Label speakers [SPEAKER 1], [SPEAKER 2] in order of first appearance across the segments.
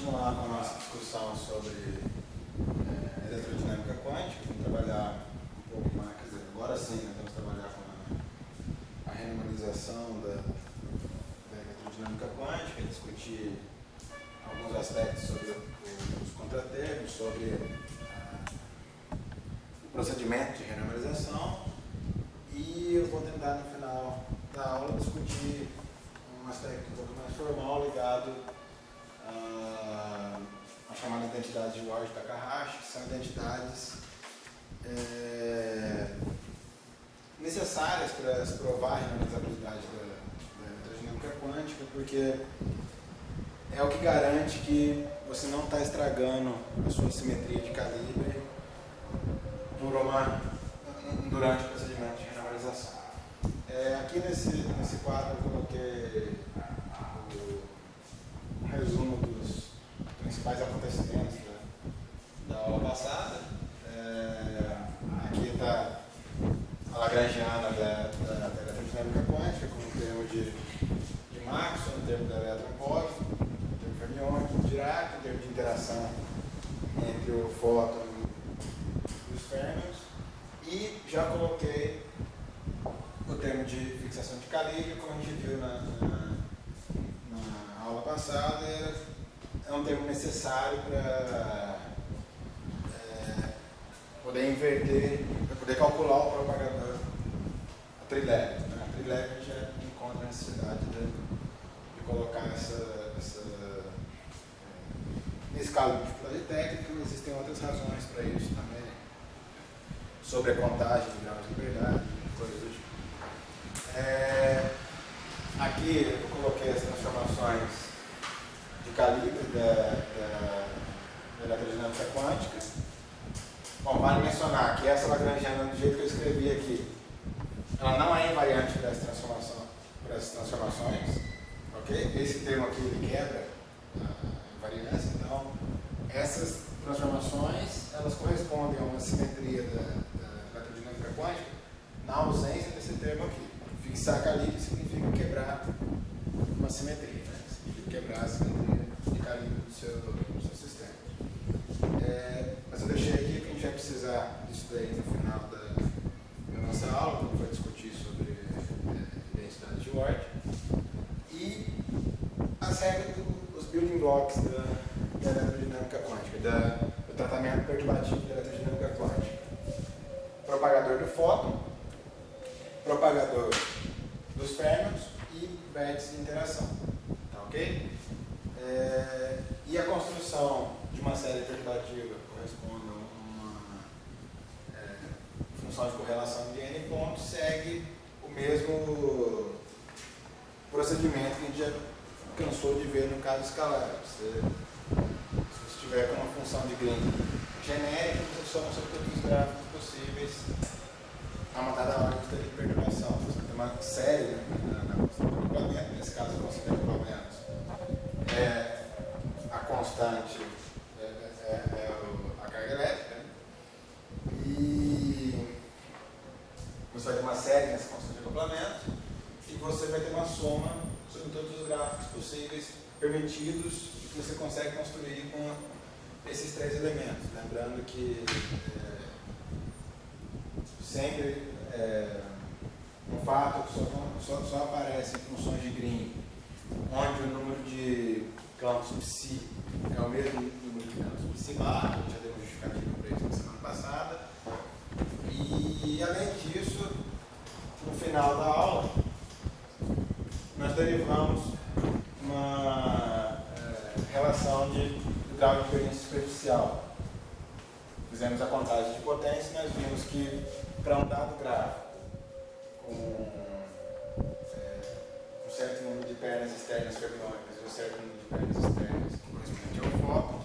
[SPEAKER 1] continuar com a nossa discussão sobre eletrodinâmica quântica. Vamos trabalhar um pouco mais, quer dizer, agora sim, né, vamos trabalhar com a renormalização da eletrodinâmica quântica, discutir alguns aspectos sobre os contratermos, sobre o procedimento de renormalização, e eu vou tentar no final da aula discutir um aspecto um pouco mais formal ligado a chamada identidade de Ward-Takahashi, que são identidades necessárias para se provar a renormalizabilidade da eletrodinâmica quântica, porque é o que garante que você não está estragando a sua simetria de calibre durante o procedimento de renormalização. Aqui nesse quadro eu coloquei um resumo dos principais acontecimentos da aula passada. Aqui está a lagrangiana da eletrodinâmica quântica, com o termo de Maxwell, o termo da eletron-positivo, o termo fermiônico, o Dirac, o termo de interação entre o fóton e os férmions, e já coloquei o termo de fixação de calibre, como a gente viu na aula passada. É um termo necessário para poder inverter, para poder calcular o propagador a trileve. Né? A trileve a gente já encontra a necessidade de colocar nesse caso de dificuldade técnica, mas existem outras razões para isso também, sobre a contagem de graus de liberdade, coisas do tipo. Aqui eu coloquei as transformações de calibre da eletrodinâmica quântica. Bom, vale mencionar que essa lagrangiana, do jeito que eu escrevi aqui, ela não é invariante para essas transformações, ok? Esse termo aqui ele quebra a invariância, então essas transformações elas correspondem a uma simetria da eletrodinâmica quântica na ausência desse termo aqui. Fixar calibre significa quebrar uma simetria, né? Significa quebrar a simetria de calibre do seu sistema. Mas eu deixei aqui que a gente vai precisar disso daí no final da nossa aula, quando for discutir sobre densidade de Ward. E as regras dos building blocks da eletrodinâmica quântica, do tratamento perturbativo da eletrodinâmica quântica. Propagador do fóton, propagador dos férmions e vértice de interação. Tá ok? E a construção de uma série perturbativa corresponde a uma função de correlação de n pontos, segue o mesmo procedimento que a gente já cansou de ver no caso escalar. Se você estiver com uma função de Green genérica, você soma sobre todos os gráficos possíveis a uma dada ordem de perturbação. Você tem uma série na constante de acoplamento, nesse caso a constante de acoplamento a constante a carga elétrica, né? E você vai ter uma série nessa constante de acoplamento e você vai ter uma soma sobre todos os gráficos possíveis permitidos que você consegue construir com esses três elementos. Lembrando que sempre um fato que só aparece em funções de Green, onde o número de campos psi é o mesmo número de campos psi bar, já deu justificativo para isso na semana passada. E além disso, no final da aula, nós derivamos uma relação do grau de diferença superficial. Fizemos a contagem de potência e nós vimos que para um dado gráfico com um certo número de pernas externas fermiônicas e um certo número de pernas externas correspondente ao fóton,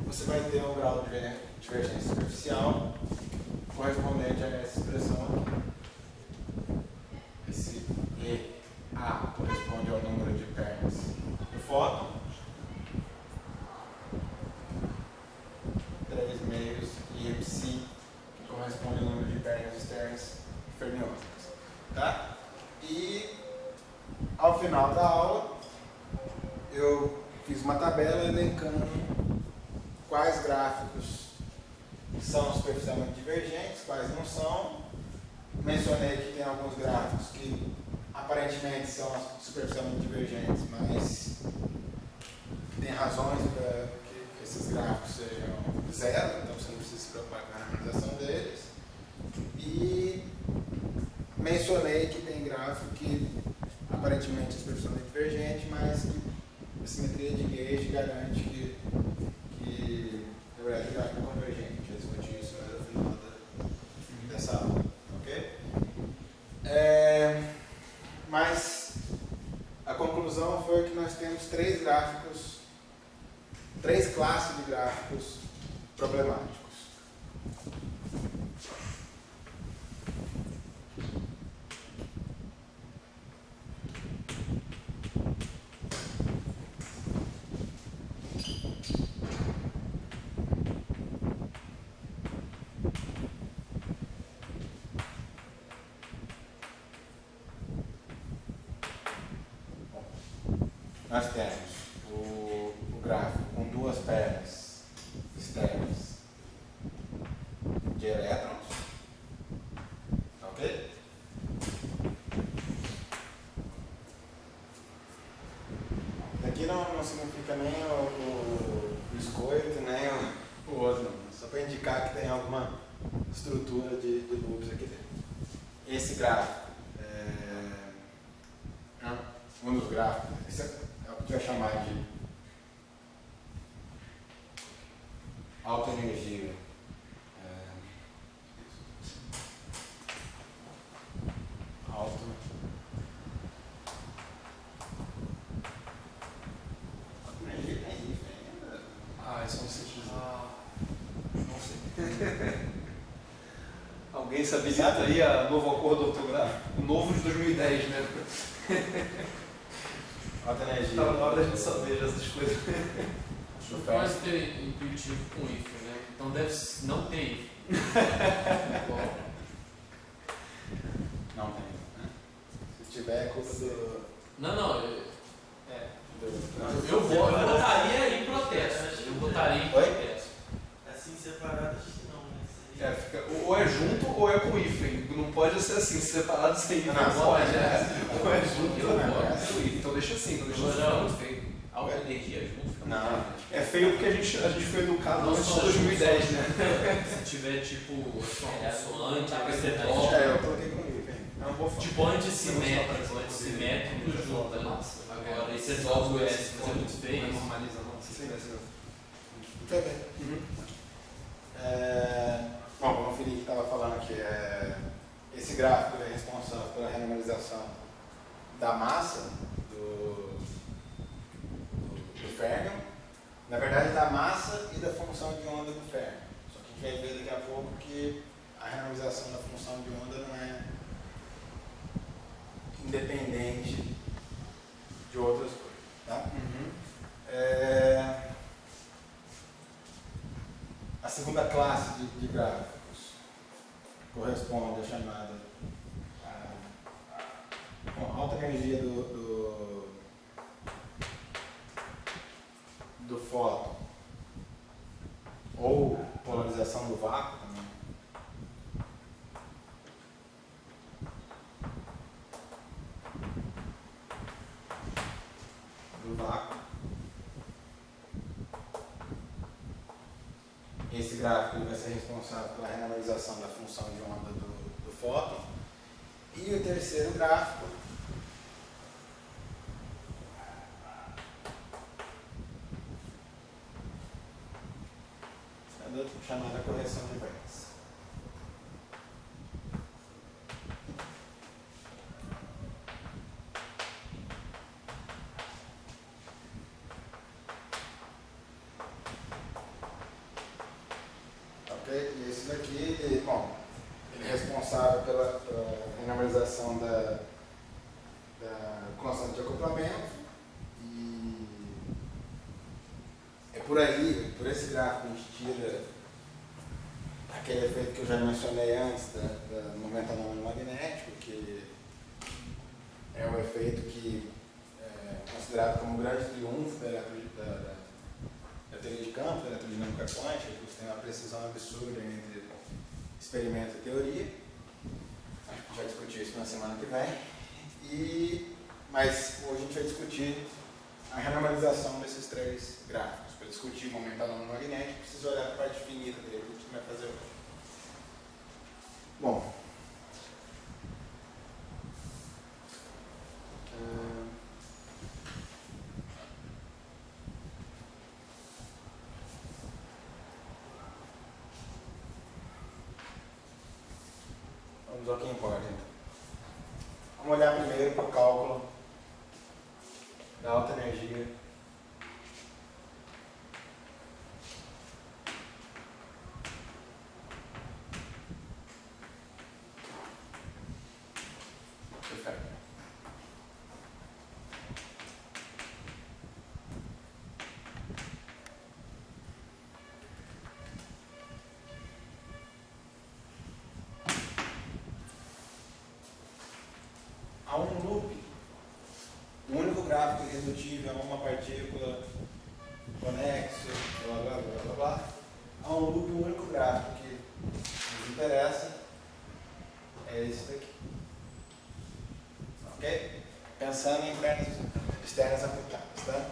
[SPEAKER 1] você vai ter um grau de divergência superficial correspondente a essa expressão aqui. Esse EA corresponde ao número de pernas do fóton, 3 meios, e Psi, que corresponde ao número de pernas externas fermiônicas. Tá? E ao final da aula, eu fiz uma tabela elencando quais gráficos são superficialmente divergentes, quais não são. Mencionei que tem alguns gráficos que aparentemente são superficialmente divergentes, mas tem razões para que esses gráficos sejam zero, então você não precisa se preocupar com a harmonização deles. E mencionei que tem gráfico que aparentemente é superficialmente divergente, mas que a simetria de gauge garante que na verdade o gráfico é convergente. Eu discuti isso no final dessa aula, ok? Mas a conclusão foi que nós temos três classes de gráficos problemáticos. Nós temos o gráfico com duas pernas externas de elétrons, ok? Daqui não significa nem o biscoito, nem o outro, só para indicar que tem alguma estrutura de loops aqui dentro. Esse gráfico um dos gráficos, esse é o que a gente vai chamar de alta energia. Alta energia tem isso ainda?
[SPEAKER 2] Isso não sei dizer. Não sei. Alguém se habilita aí a novo acordo ortográfico? O novo de 2010, né?
[SPEAKER 1] Alta energia.
[SPEAKER 2] Estava na hora da gente saber essas coisas.
[SPEAKER 3] Acho quase ter intuitivo com if, né? Então deve não ter if.
[SPEAKER 1] Não tem, né? Se tiver, é culpa do...
[SPEAKER 3] Não.
[SPEAKER 1] do...
[SPEAKER 3] Eu botaria em protesto. Eu botaria em protesto.
[SPEAKER 4] Assim separado, acho que não, né?
[SPEAKER 2] Fica, ou é junto ou é com hífen. Não pode ser assim, separado sem hífen.
[SPEAKER 1] Não
[SPEAKER 2] pode,
[SPEAKER 1] pode.
[SPEAKER 2] Ou é junto ou
[SPEAKER 3] Eu
[SPEAKER 2] é com hífen. Então deixa assim, não deixa assim, muito feio.
[SPEAKER 3] Alta energia junto fica muito
[SPEAKER 1] Não.
[SPEAKER 3] feio.
[SPEAKER 2] É feio porque a gente foi educado
[SPEAKER 3] Não
[SPEAKER 2] antes
[SPEAKER 3] só
[SPEAKER 2] de 2010, né?
[SPEAKER 3] Se tiver tipo consoante,
[SPEAKER 1] eu coloquei comigo, hein? É uma boa forma.
[SPEAKER 3] tipo antissimétrico junta. Agora esse exótico é muito feio.
[SPEAKER 2] Normaliza, não. Sim.
[SPEAKER 1] Muito bem. Bom, como o Felipe estava falando aqui, esse gráfico é responsável pela renormalização da massa do férmion, na verdade da massa e da função de onda do férmion. Só que a gente vai ver daqui a pouco que a renormalização da função de onda não é independente de outras coisas. Tá? A segunda classe de gráficos corresponde à chamada alta energia do fóton ou polarização do vácuo também. Do vácuo. Esse gráfico vai ser responsável pela renormalização da função de onda do fóton. E o terceiro gráfico é chamada correção de Vance. E esse daqui, bom, ele é responsável pela renormalização da constante de acoplamento e é por aí, por esse gráfico a gente tira aquele efeito que eu já mencionei antes do momento anômalo magnético, que é um efeito que é considerado como um grande triunfo da mecânica quântica, que você tem uma precisão absurda entre experimento e teoria. Acho que a gente vai discutir isso na semana que vem. Mas hoje a gente vai discutir a renormalização desses três gráficos. Para discutir o momento anômalo magnético, precisa olhar para a parte finita dele, que a gente vai fazer hoje. Bom. Vamos ao que importa, então. Vamos olhar primeiro para o cálculo da alta energia. Perfeito. Há um loop, o único gráfico irredutível a uma partícula conexo, blá blá blá blá blá. Há um loop, o único gráfico que nos interessa é esse daqui. Ok? Pensando em pernas externas aplicadas, tá?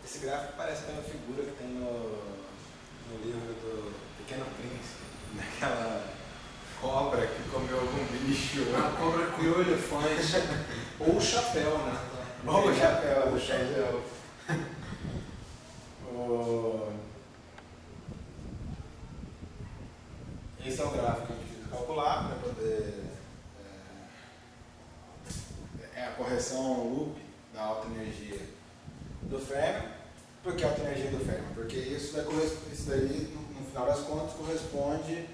[SPEAKER 1] Esse gráfico parece aquela figura que tem no livro do Pequeno Príncipe, naquela cobra que comeu algum bicho.
[SPEAKER 2] A cobra criou o elefante. Ou o chapéu, né?
[SPEAKER 1] Ou o chapéu do chapéu. Esse é o gráfico que a gente precisa calcular para poder. É a correção loop da alta energia do Fermi. Por que alta energia do Fermi? Porque isso daí, no final das contas, corresponde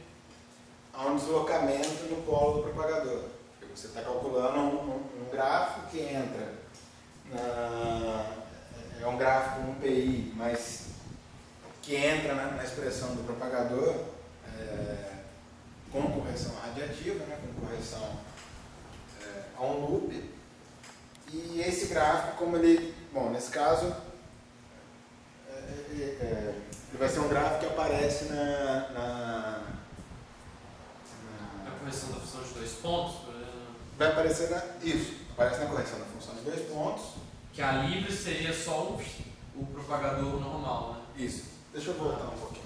[SPEAKER 1] a um deslocamento no polo do propagador. Porque você está calculando um gráfico que entra é um gráfico, um PI, mas que entra na expressão do propagador com correção radiativa, né, com correção a um loop. E esse gráfico, como ele, bom, nesse caso, ele vai ser um gráfico que aparece
[SPEAKER 3] A correção da função de 2 pontos, por exemplo.
[SPEAKER 1] vai aparecer isso, aparece na correção da função de 2 pontos.
[SPEAKER 3] Que a livre seria só o propagador normal, né?
[SPEAKER 1] Isso. Deixa eu voltar um pouquinho.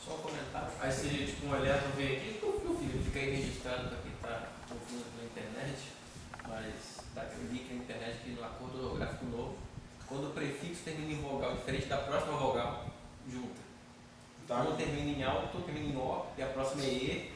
[SPEAKER 3] Só um comentário. Aí seria tipo um elétron vem aqui, meu filho, fica aí registrado para quem está confuso pela internet, mas eu li aqui na internet que no acordo ortográfico novo, quando o prefixo termina em vogal diferente da próxima vogal, junta.
[SPEAKER 1] Tá.
[SPEAKER 3] Um termina em alto, termina em O, e a próxima é E,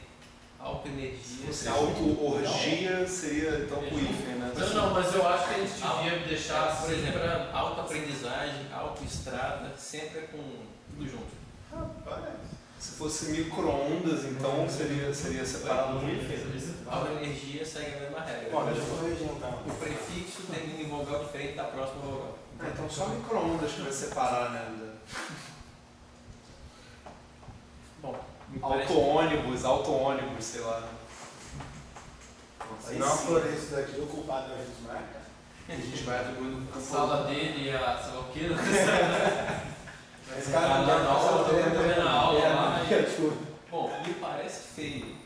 [SPEAKER 3] alta energia.
[SPEAKER 2] Se auto-orgia seria então com hífen, né?
[SPEAKER 3] Não, mas eu acho que a gente devia deixar, por exemplo, autoaprendizagem, autoestrada, sempre com tudo junto.
[SPEAKER 1] Rapaz.
[SPEAKER 2] Se fosse micro-ondas, então seria separado no hífen.
[SPEAKER 3] Alta energia segue a mesma regra.
[SPEAKER 1] Bom, deixa eu corrigir então.
[SPEAKER 3] O prefixo termina em vogal diferente da próxima vogal.
[SPEAKER 2] Então só micro-ondas que vai separar, né?
[SPEAKER 3] Bom, me parece...
[SPEAKER 2] Auto-ônibus, sei lá.
[SPEAKER 1] Se não for isso daqui, o culpado é a gente marca.
[SPEAKER 2] A gente vai atribuindo
[SPEAKER 3] A sala dele e a sei lá o que.
[SPEAKER 1] Esse
[SPEAKER 3] Tá
[SPEAKER 1] cara
[SPEAKER 3] lá na aula, tô vendo a aula lá.
[SPEAKER 1] tudo.
[SPEAKER 3] Bom, me parece feio.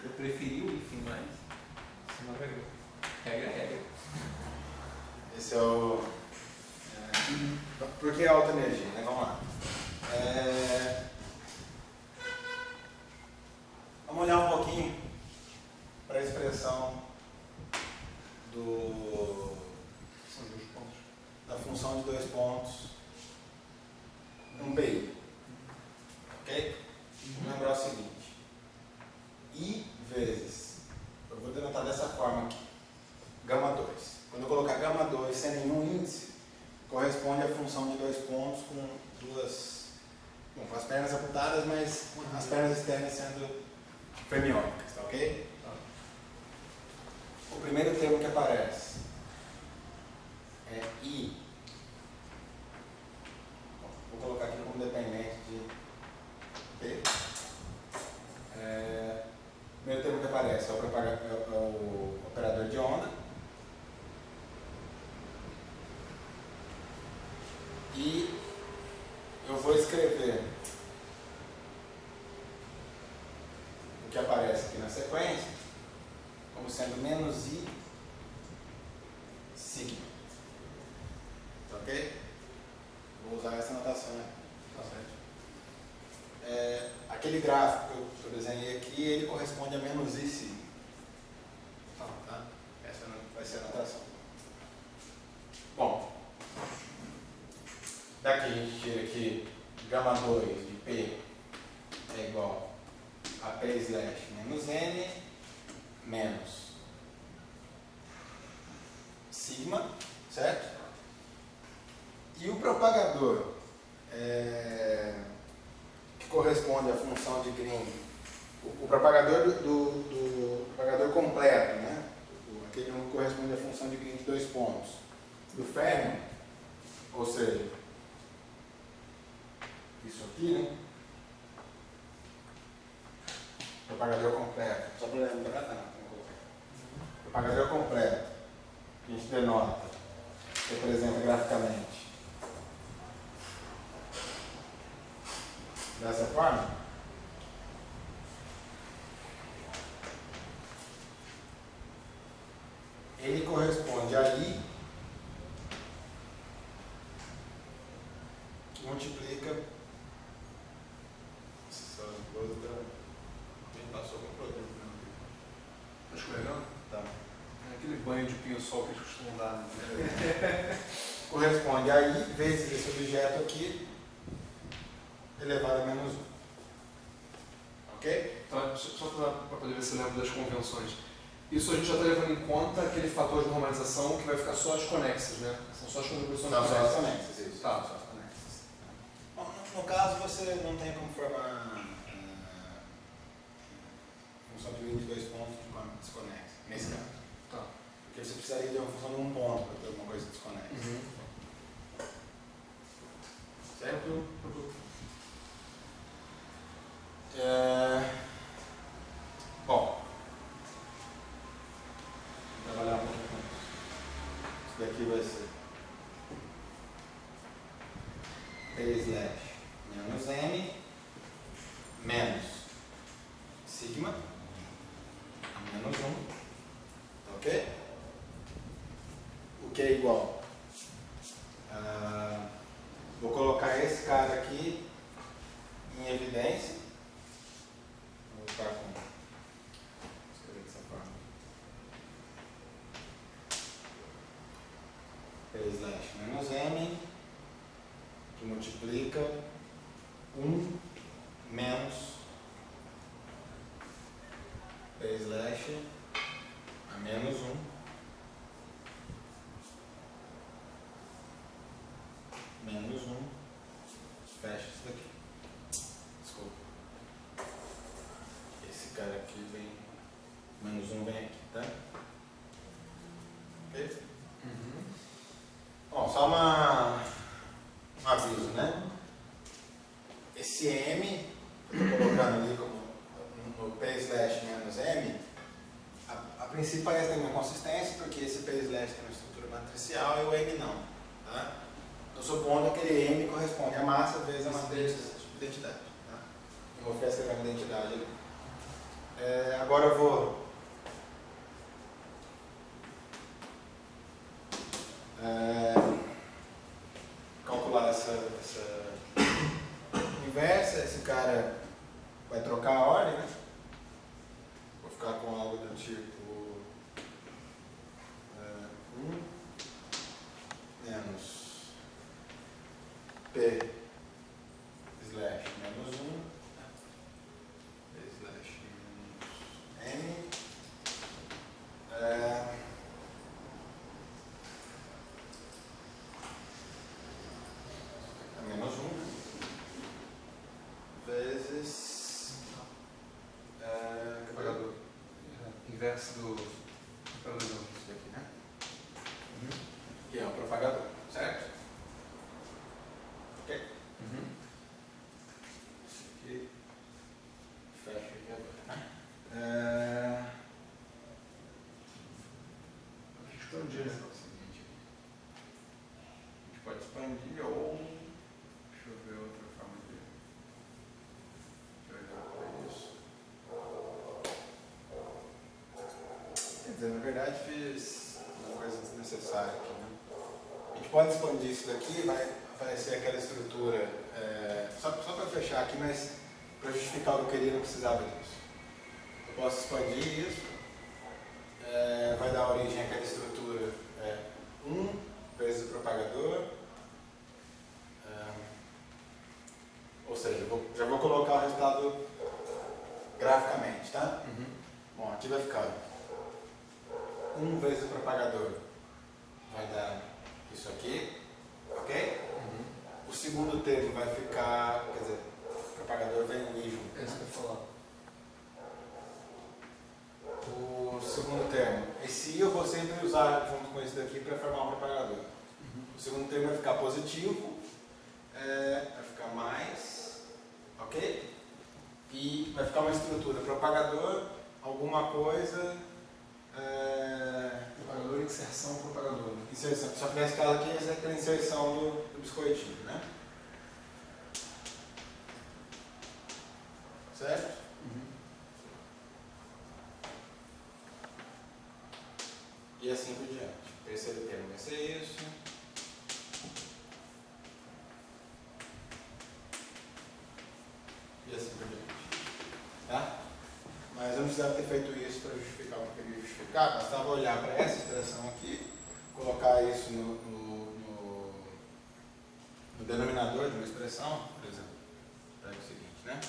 [SPEAKER 3] Eu preferi o hífen, mas... Regra é regra.
[SPEAKER 1] Esse é o... Por que alta energia, né? Vamos lá. Vamos olhar um pouquinho para a expressão da função de 2 pontos num PI. Ok? Vamos lembrar o seguinte. I vezes, eu vou denotar dessa forma aqui, gama 2. Quando eu colocar gama 2 sem nenhum índice, corresponde à função de 2 pontos com com as pernas apontadas, mas as pernas externas sendo fermiônicas, tá ok? O primeiro termo que aparece é I. Bom, vou colocar aqui como dependente de P. O primeiro termo que aparece é o operador de onda. vou escrever o que aparece aqui na sequência como sendo menos I sigma. Tá ok? Vou usar essa notação aqui.
[SPEAKER 2] Tá certo.
[SPEAKER 1] Aquele gráfico que eu desenhei aqui, ele corresponde a menos I sigma. Tá? Essa vai ser a notação. Bom, daqui a gente tira que gama 2 de P é igual a P slash menos N menos sigma, certo? E o propagador que corresponde à função de Green, o propagador do propagador completo, né? Aquele que corresponde à função de Green de 2 pontos do Feynman, ou seja, isso aqui, né? Propagador completo. Só para lembrar, propagador completo, que a gente denota, representa graficamente dessa forma. Ele corresponde a I que multiplica. Essa coisa passou com o produto.
[SPEAKER 2] Tá escorregando?
[SPEAKER 1] Tá.
[SPEAKER 2] É aquele banho de pinho-sol que eles costumam dar. Né?
[SPEAKER 1] Corresponde a I vezes esse objeto aqui elevado a menos 1. Ok?
[SPEAKER 2] Então, só para poder ver se eu lembro das convenções. Isso a gente já está levando em conta aquele fator de normalização que vai ficar só as conexas, né? São só as contribuições
[SPEAKER 1] Não, só as
[SPEAKER 2] conexas.
[SPEAKER 1] conexas, isso.
[SPEAKER 2] Tá.
[SPEAKER 1] Só as conexas. Bom, no caso, você não tem como formar função de linha de 2 pontos desconexa, nesse caso.
[SPEAKER 2] Tá.
[SPEAKER 1] Porque você precisaria de uma função de 1 ponto para ter alguma coisa desconexa.
[SPEAKER 2] Uhum.
[SPEAKER 1] Certo? Bom, vou trabalhar um pouco com isso. Isso daqui vai ser P slash menos M menos sigma menos 1, ok? O que é igual? Vou colocar esse cara aqui em evidência. Vou colocar com. Vou escrever dessa forma. P slash menos M que multiplica 1 menos P slash a menos 1 menos 1, fecha isso daqui. Desculpa. Esse cara aqui vem, menos 1 vem aqui, tá? Ok?
[SPEAKER 2] Uhum.
[SPEAKER 1] Bom, só um aviso, né? Esse M, que eu estou colocando ali como no P slash menos M, a princípio parece ter uma consistência, porque esse P slash tem uma estrutura matricial e o M não, tá? Estou supondo que aquele M corresponde à massa vezes a matriz de identidade. Tá? Eu vou ficar escrevendo identidade ali. Agora eu vou calcular essa inversa. Esse cara vai trocar a ordem, né? Vou ficar com algo do tipo 1 menos P slash menos 1 P slash menos N menos 1 vezes
[SPEAKER 2] Propagador. Inverso do propagador.
[SPEAKER 1] Isso daqui, né? Que é o propagador, certo? Ok?
[SPEAKER 2] Uhum.
[SPEAKER 1] Isso aqui fecha aqui agora.
[SPEAKER 2] Expandir, né?
[SPEAKER 1] A gente pode expandir ou. Deixa eu ver outra dizer, na verdade fiz uma coisa desnecessária aqui, né? A gente pode expandir isso daqui, vai aparecer aquela estrutura, só para fechar aqui, mas para justificar o que eu queria não precisava disso. Eu posso expandir isso, vai dar origem àquela estrutura 1 vezes o propagador, ou seja, já vou colocar o resultado graficamente, tá? Bom, aqui vai ficar 1 vezes o propagador, vai dar isso aqui, ok? O segundo termo vai ficar, quer dizer, o propagador vem unir junto.
[SPEAKER 2] É isso que eu ia falar.
[SPEAKER 1] O segundo termo, esse I eu vou sempre usar junto com esse daqui para formar um propagador. O segundo termo vai ficar positivo, vai ficar mais, ok? E vai ficar uma estrutura, propagador, alguma coisa,
[SPEAKER 2] Propagador, inserção, propagador.
[SPEAKER 1] inserção. Só que nesse caso aqui é aquela inserção do biscoitinho, né? Certo? E assim por diante. O terceiro termo vai ser isso. E assim por diante. Tá? Mas eu não precisava ter feito isso para justificar o que eu queria justificar. Bastava olhar para essa expressão aqui, colocar isso no denominador de uma expressão, por exemplo. Pega o seguinte, né?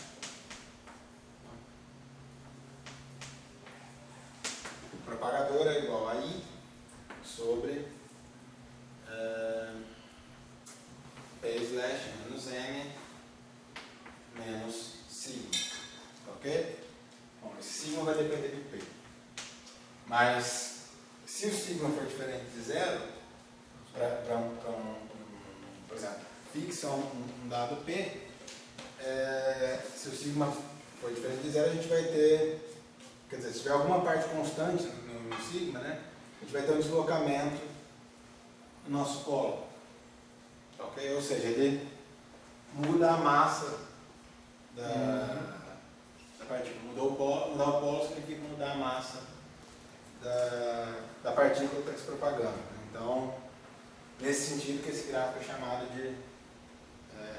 [SPEAKER 1] O propagador é igual a I sobre P/-M menos sigma. Ok? Bom, esse sigma vai depender do P. Mas se o sigma for diferente de zero, por exemplo, fixa um dado P, se o sigma for diferente de zero, a gente vai ter, quer dizer, se tiver alguma parte constante no sigma, né, a gente vai ter um deslocamento no nosso polo. Ok? Ou seja, ele muda a massa da partícula. Mudar o polo significa mudar a massa da partícula que está se propagando. Então, nesse sentido que esse gráfico é chamado de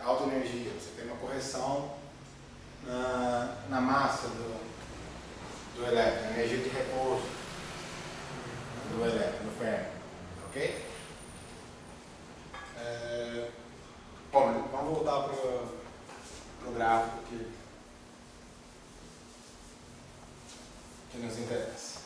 [SPEAKER 1] alta energia. Você tem uma correção na massa do elétron, a energia de repouso do elétron, do ferro. Ok? Bom, vamos voltar para o gráfico que nos interessa.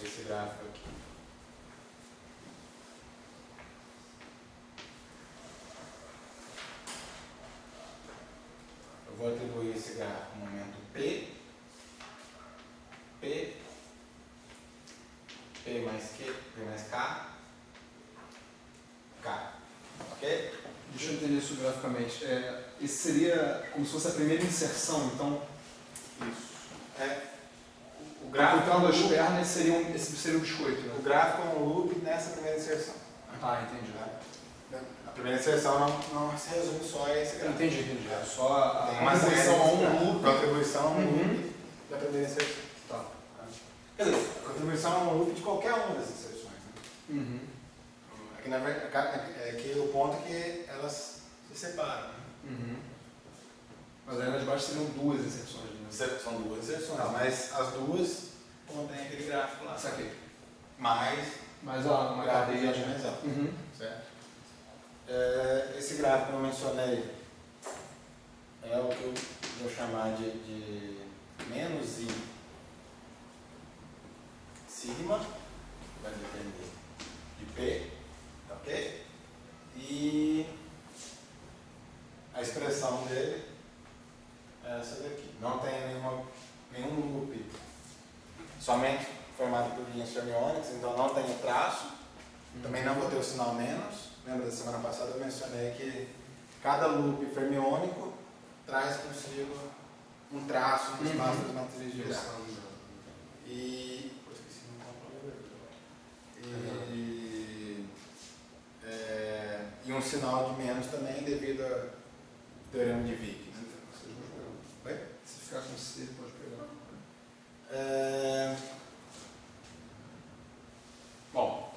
[SPEAKER 1] Esse gráfico aqui. Eu vou atribuir esse gráfico no momento P mais Q, P mais K, K. Ok?
[SPEAKER 2] Deixa eu entender isso graficamente. Esse seria como se fosse a primeira inserção, então.
[SPEAKER 1] Isso. O
[SPEAKER 2] Gráfico
[SPEAKER 1] gráfico
[SPEAKER 2] das pernas esse seria o biscoito, né?
[SPEAKER 1] O gráfico é um loop nessa primeira inserção.
[SPEAKER 2] Ah, entendi.
[SPEAKER 1] A primeira inserção não se resume só a esse gráfico.
[SPEAKER 2] Entendi. É só
[SPEAKER 1] Tem
[SPEAKER 2] a
[SPEAKER 1] uma
[SPEAKER 2] contribuição a
[SPEAKER 1] série
[SPEAKER 2] um loop.
[SPEAKER 1] contribuição a um loop da primeira inserção.
[SPEAKER 2] Tá.
[SPEAKER 1] Quer dizer, a contribuição a um loop de qualquer uma das inserções. Né? Aqui, na verdade, que o ponto é que elas se separam. Né?
[SPEAKER 2] Mas aí nas baixas seriam duas inserções. Né?
[SPEAKER 1] São duas inserções, mas as duas contêm aquele gráfico lá.
[SPEAKER 2] Saquei.
[SPEAKER 1] Mais
[SPEAKER 2] uma cadeia de
[SPEAKER 1] dimensão. Certo? Esse gráfico que eu mencionei é o que eu vou chamar de menos I sigma, que vai depender de P, ok? E a expressão dele é essa daqui. Não tem nenhum loop somente formado por linhas fermiônicas, então não tem o traço, também não vou ter o sinal menos. Lembra da semana passada eu mencionei que cada loop fermiônico traz consigo um traço no espaço das matrizes de gráfico. E um sinal de menos também devido ao teorema de Vickers. Oi?
[SPEAKER 2] Se ficar com C, pode pegar.
[SPEAKER 1] Bom,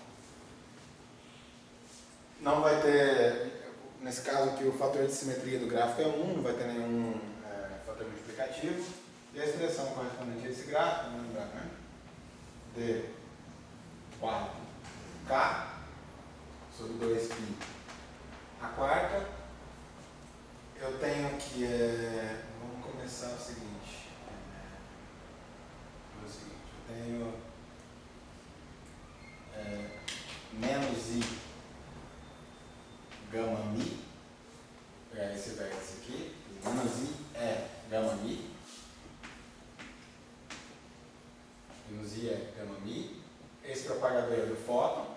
[SPEAKER 1] não vai ter, nesse caso aqui, o fator de simetria do gráfico é 1, não vai ter nenhum fator multiplicativo. E a expressão correspondente a esse gráfico, vamos lembrar, né? D4K sobre 2π a quarta. Eu tenho que, vamos começar o seguinte, eu tenho menos I gama mi, pegar esse vértice aqui, menos I é gama mi, menos I é gama mi, esse propagador é do fóton,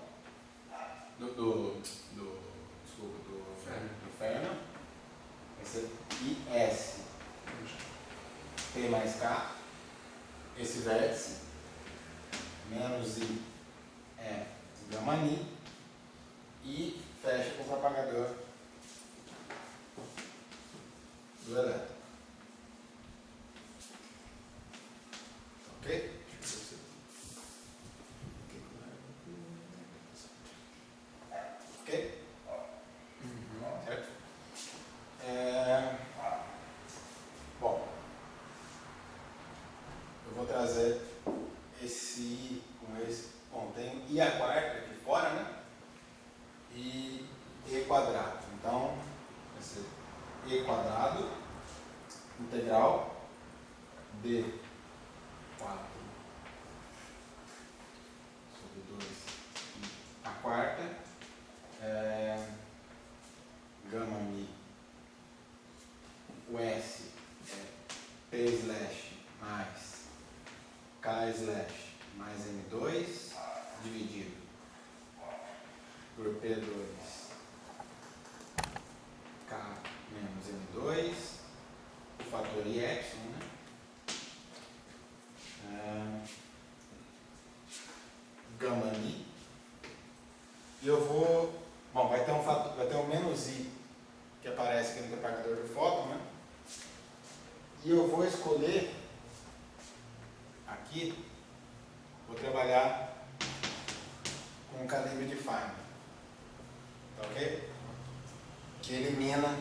[SPEAKER 1] do Fermi, esse é IS P mais K, esse vértice, menos I é gama mi, e fecha com o propagador do elétron. Ok? Ok? Certo? Bom, eu vou trazer esse I com esse. Bom, tem I a quarta aqui fora, né? E E quadrado. Então, vai ser E quadrado integral D4 sobre 2 a quarta gama mi, o S é P slash mais K slash mais M2 dividido por P2 K menos M2, o fator I epsilon, né? Gama mi. E eu vou. Bom, vai ter um menos I que aparece aqui no propagador do fóton, né? E eu vou escolher aqui, vou trabalhar com um calibre de Feynman. Tá ok? Que elimina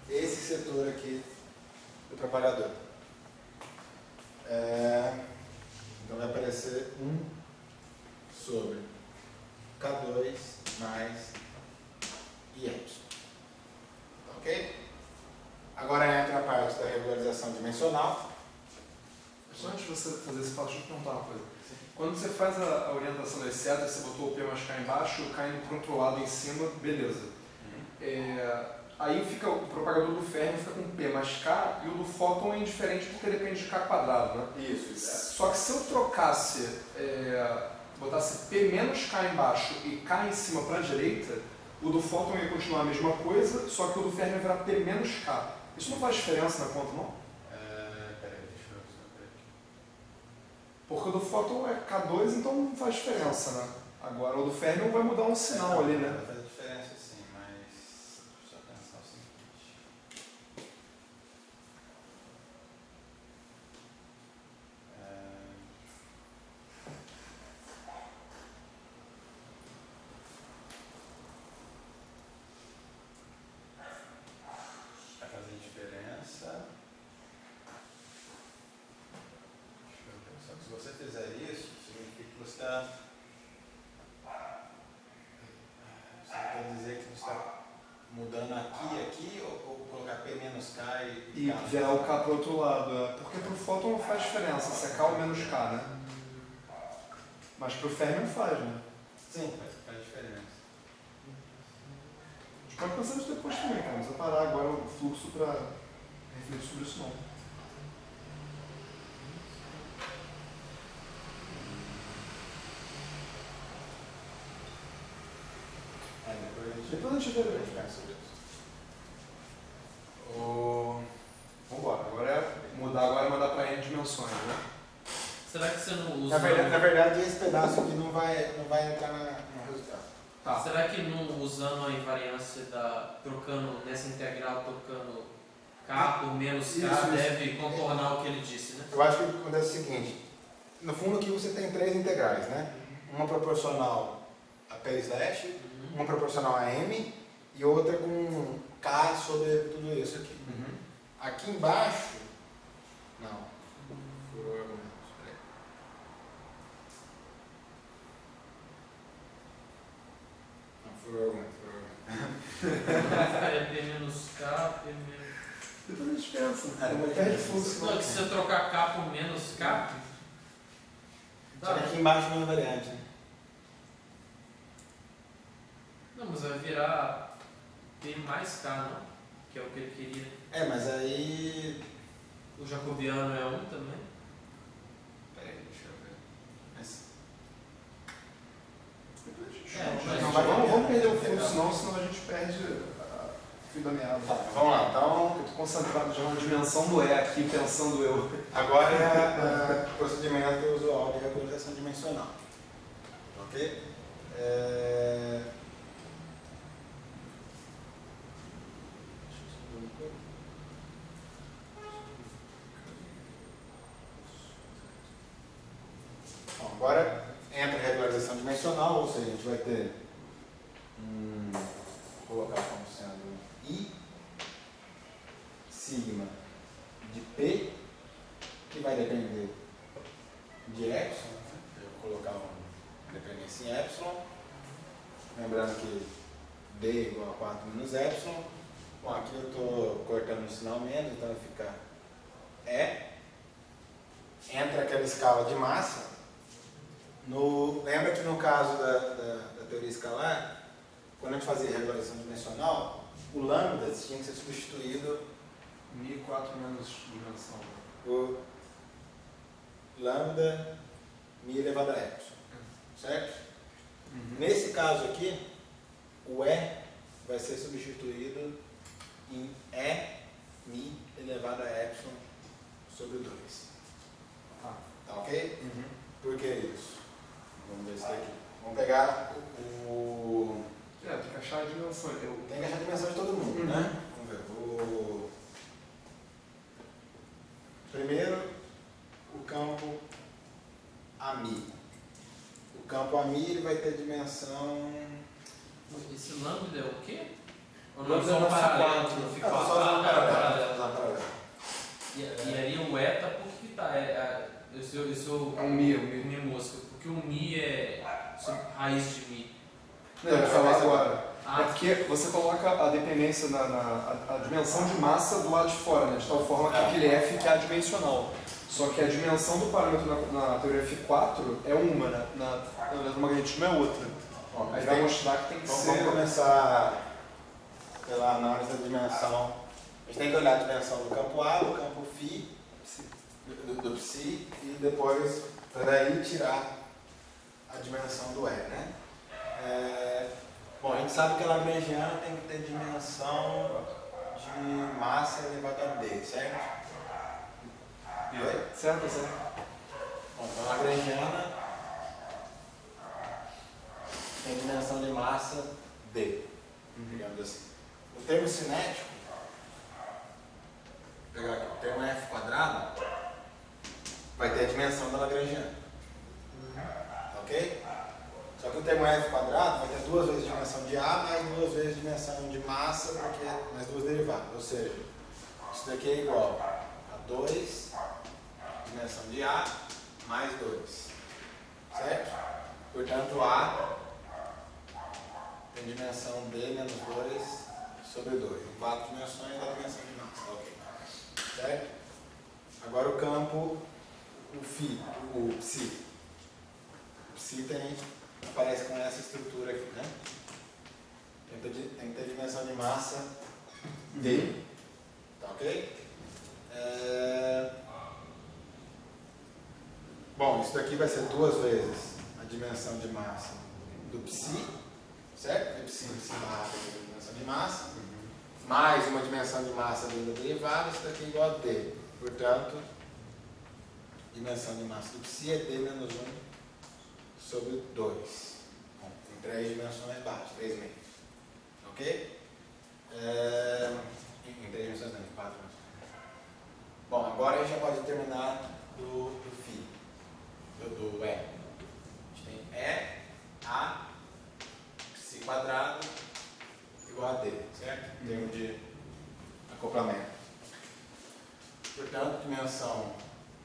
[SPEAKER 1] esse setor aqui do propagador. Então vai aparecer 1 sobre K2 mais IY. Ok? Agora entra a parte da regularização dimensional.
[SPEAKER 2] Só antes de você fazer esse passo, deixa eu te perguntar uma coisa. Quando você faz a orientação das setas, você botou o P mais K embaixo, o K indo para o outro lado em cima, beleza. Aí fica, o propagador do Fermi fica com P mais K e o do fóton é indiferente porque depende de K quadrado, né?
[SPEAKER 1] Isso.
[SPEAKER 2] Só que se eu trocasse, botasse P menos K embaixo e K em cima para a direita, o do fóton ia continuar a mesma coisa, só que o do Fermi ia virar P menos K. Isso não faz diferença na conta, não?
[SPEAKER 1] Peraí, deixa eu ver aqui.
[SPEAKER 2] Porque o do fóton é K2, então não faz diferença, né? Agora o do Fermi vai mudar um sinal ali, né?
[SPEAKER 1] Vai fazer diferença sim, mas deixa eu pensar o seguinte. Vai fazer diferença. Deixa eu ver. Só que se você fizer isso, significa que você está. Você quer dizer que você está mudando aqui ou colocar P menos K
[SPEAKER 2] E
[SPEAKER 1] K?
[SPEAKER 2] virar o K para o outro lado, porque para o fóton não faz diferença, se é K ou menos K, né? Mas para o Fermi faz, né?
[SPEAKER 1] Sim, faz diferença.
[SPEAKER 2] A gente pode pensar nisso depois também, cara. Não precisa parar agora o fluxo para refletir sobre isso, não. Depois a gente vê. Vambora, agora é mudar, agora é mandar para N dimensões, né?
[SPEAKER 3] Será que você não usa...
[SPEAKER 1] Na verdade, esse pedaço aqui não vai entrar no resultado.
[SPEAKER 2] Tá.
[SPEAKER 3] Será que não usando a invariância trocando nessa integral, trocando K por menos K,
[SPEAKER 1] Isso.
[SPEAKER 3] deve contornar o que ele disse, né?
[SPEAKER 1] Eu acho que acontece o seguinte, no fundo aqui você tem 3 integrais, né? Uma proporcional a P/, uma proporcional a M e outra com K sobre tudo isso aqui. Aqui embaixo, não, furou o argumento, peraí. Não, furou o argumento.
[SPEAKER 3] Ficaria P menos K, P menos...
[SPEAKER 2] Depois a gente pensa.
[SPEAKER 1] Depois
[SPEAKER 2] Perde
[SPEAKER 1] a gente
[SPEAKER 2] fluxo.
[SPEAKER 3] Não, que se você trocar K por menos K,
[SPEAKER 1] Só que aqui embaixo não é variante, né?
[SPEAKER 3] não, mas vai virar P mais K, não? Que é o que ele queria.
[SPEAKER 1] Mas aí...
[SPEAKER 3] O jacobiano é 1 também.
[SPEAKER 1] Peraí, deixa eu ver. Mas...
[SPEAKER 3] Mas
[SPEAKER 1] não vai
[SPEAKER 2] Vamos perder o
[SPEAKER 1] integral.
[SPEAKER 2] fluxo, não, senão a gente perde o fio da meada.
[SPEAKER 1] Tá, vamos lá, então...
[SPEAKER 2] Eu tô concentrado já na dimensão do E aqui, pensando eu.
[SPEAKER 1] Agora é o procedimento usual de regularização dimensional. Ok? Bom, agora entra a regularização dimensional, ou seja, a gente vai ter vou colocar como sendo I sigma de P, que vai depender de epsilon, né? Eu vou colocar uma dependência em epsilon, lembrando que D é igual a 4 menos epsilon. Bom, aqui eu estou cortando o sinal menos, então vai ficar E. Entra aquela escala de massa. Lembra que no caso da teoria escalar, quando a gente fazia regularização dimensional, o lambda tinha que ser substituído
[SPEAKER 2] 1004 menos dimensão.
[SPEAKER 1] por lambda mi elevado a epsilon, certo? Nesse caso aqui, o E vai ser substituído em E mi elevado a epsilon sobre 2. Tá ok? Por que isso? Vamos ver isso daqui. Vamos pegar o...
[SPEAKER 2] Tem que achar a dimensão.
[SPEAKER 1] Tem que achar a dimensão de todo mundo, né? Vamos ver. Primeiro, o campo AMI. O campo AMI ele vai ter dimensão...
[SPEAKER 3] Esse lambda é o quê? Ou
[SPEAKER 2] Lambda
[SPEAKER 3] não, só
[SPEAKER 2] é
[SPEAKER 3] um paralelo?
[SPEAKER 2] quatro.
[SPEAKER 3] Não fica
[SPEAKER 1] Só usando paralelo.
[SPEAKER 3] E aí o eta, por que tá?
[SPEAKER 2] É um mi,
[SPEAKER 3] Mi mosca. Porque o mi é raiz de mi.
[SPEAKER 2] Não, eu vou falar agora.
[SPEAKER 3] Ah,
[SPEAKER 2] É porque você coloca a dependência a dimensão de massa do lado de fora, né? De tal forma que aquele F que é adimensional. Só que a dimensão do parâmetro na teoria F4 é uma, né? Na eletromagnetismo é outra.
[SPEAKER 1] Bom,
[SPEAKER 2] Aí vai mostrar que tem que
[SPEAKER 1] vamos
[SPEAKER 2] ser...
[SPEAKER 1] começar pela análise da dimensão. A gente tem que olhar a dimensão do campo A, do campo φ, do psi, e depois, para daí, tirar a dimensão do E, né? Bom, a gente sabe que a lagrangiana tem que ter dimensão de massa elevada a D, certo?
[SPEAKER 2] Certo?
[SPEAKER 1] Bom, então a lagrangiana tem dimensão de massa D, digamos assim. O termo cinético, vou pegar aqui, o termo F quadrado, vai ter a dimensão da lagrangiana. Ok? Só que o termo F quadrado vai ter 2 vezes a dimensão de A mais 2 vezes a dimensão de massa, porque mais 2 derivadas. Ou seja, isso daqui é igual a 2 dimensão de A mais 2. Certo? Portanto, A tem dimensão D menos 2 sobre 2. Em 4 dimensões da dimensão de massa. Ok. Certo? Agora o campo, o psi. O psi aparece com essa estrutura aqui, né? Tem que ter dimensão de massa D. Tá ok? Bom, isso daqui vai ser 2 vezes a dimensão de massa do psi, certo? Psi barra a dimensão de massa, mais uma dimensão de massa da derivada, isso daqui é igual a D. Portanto, dimensão de massa do psi é D menos 1 sobre 2. Bom, tem em 3 dimensões baixas, 3 meios. Ok? Em 3 dimensões não, em 4 dimensões. Bom, agora a gente já pode terminar do φ, do E. A gente tem E, A, Psi quadrado igual a D, certo? Em termos de acoplamento. Portanto, dimensão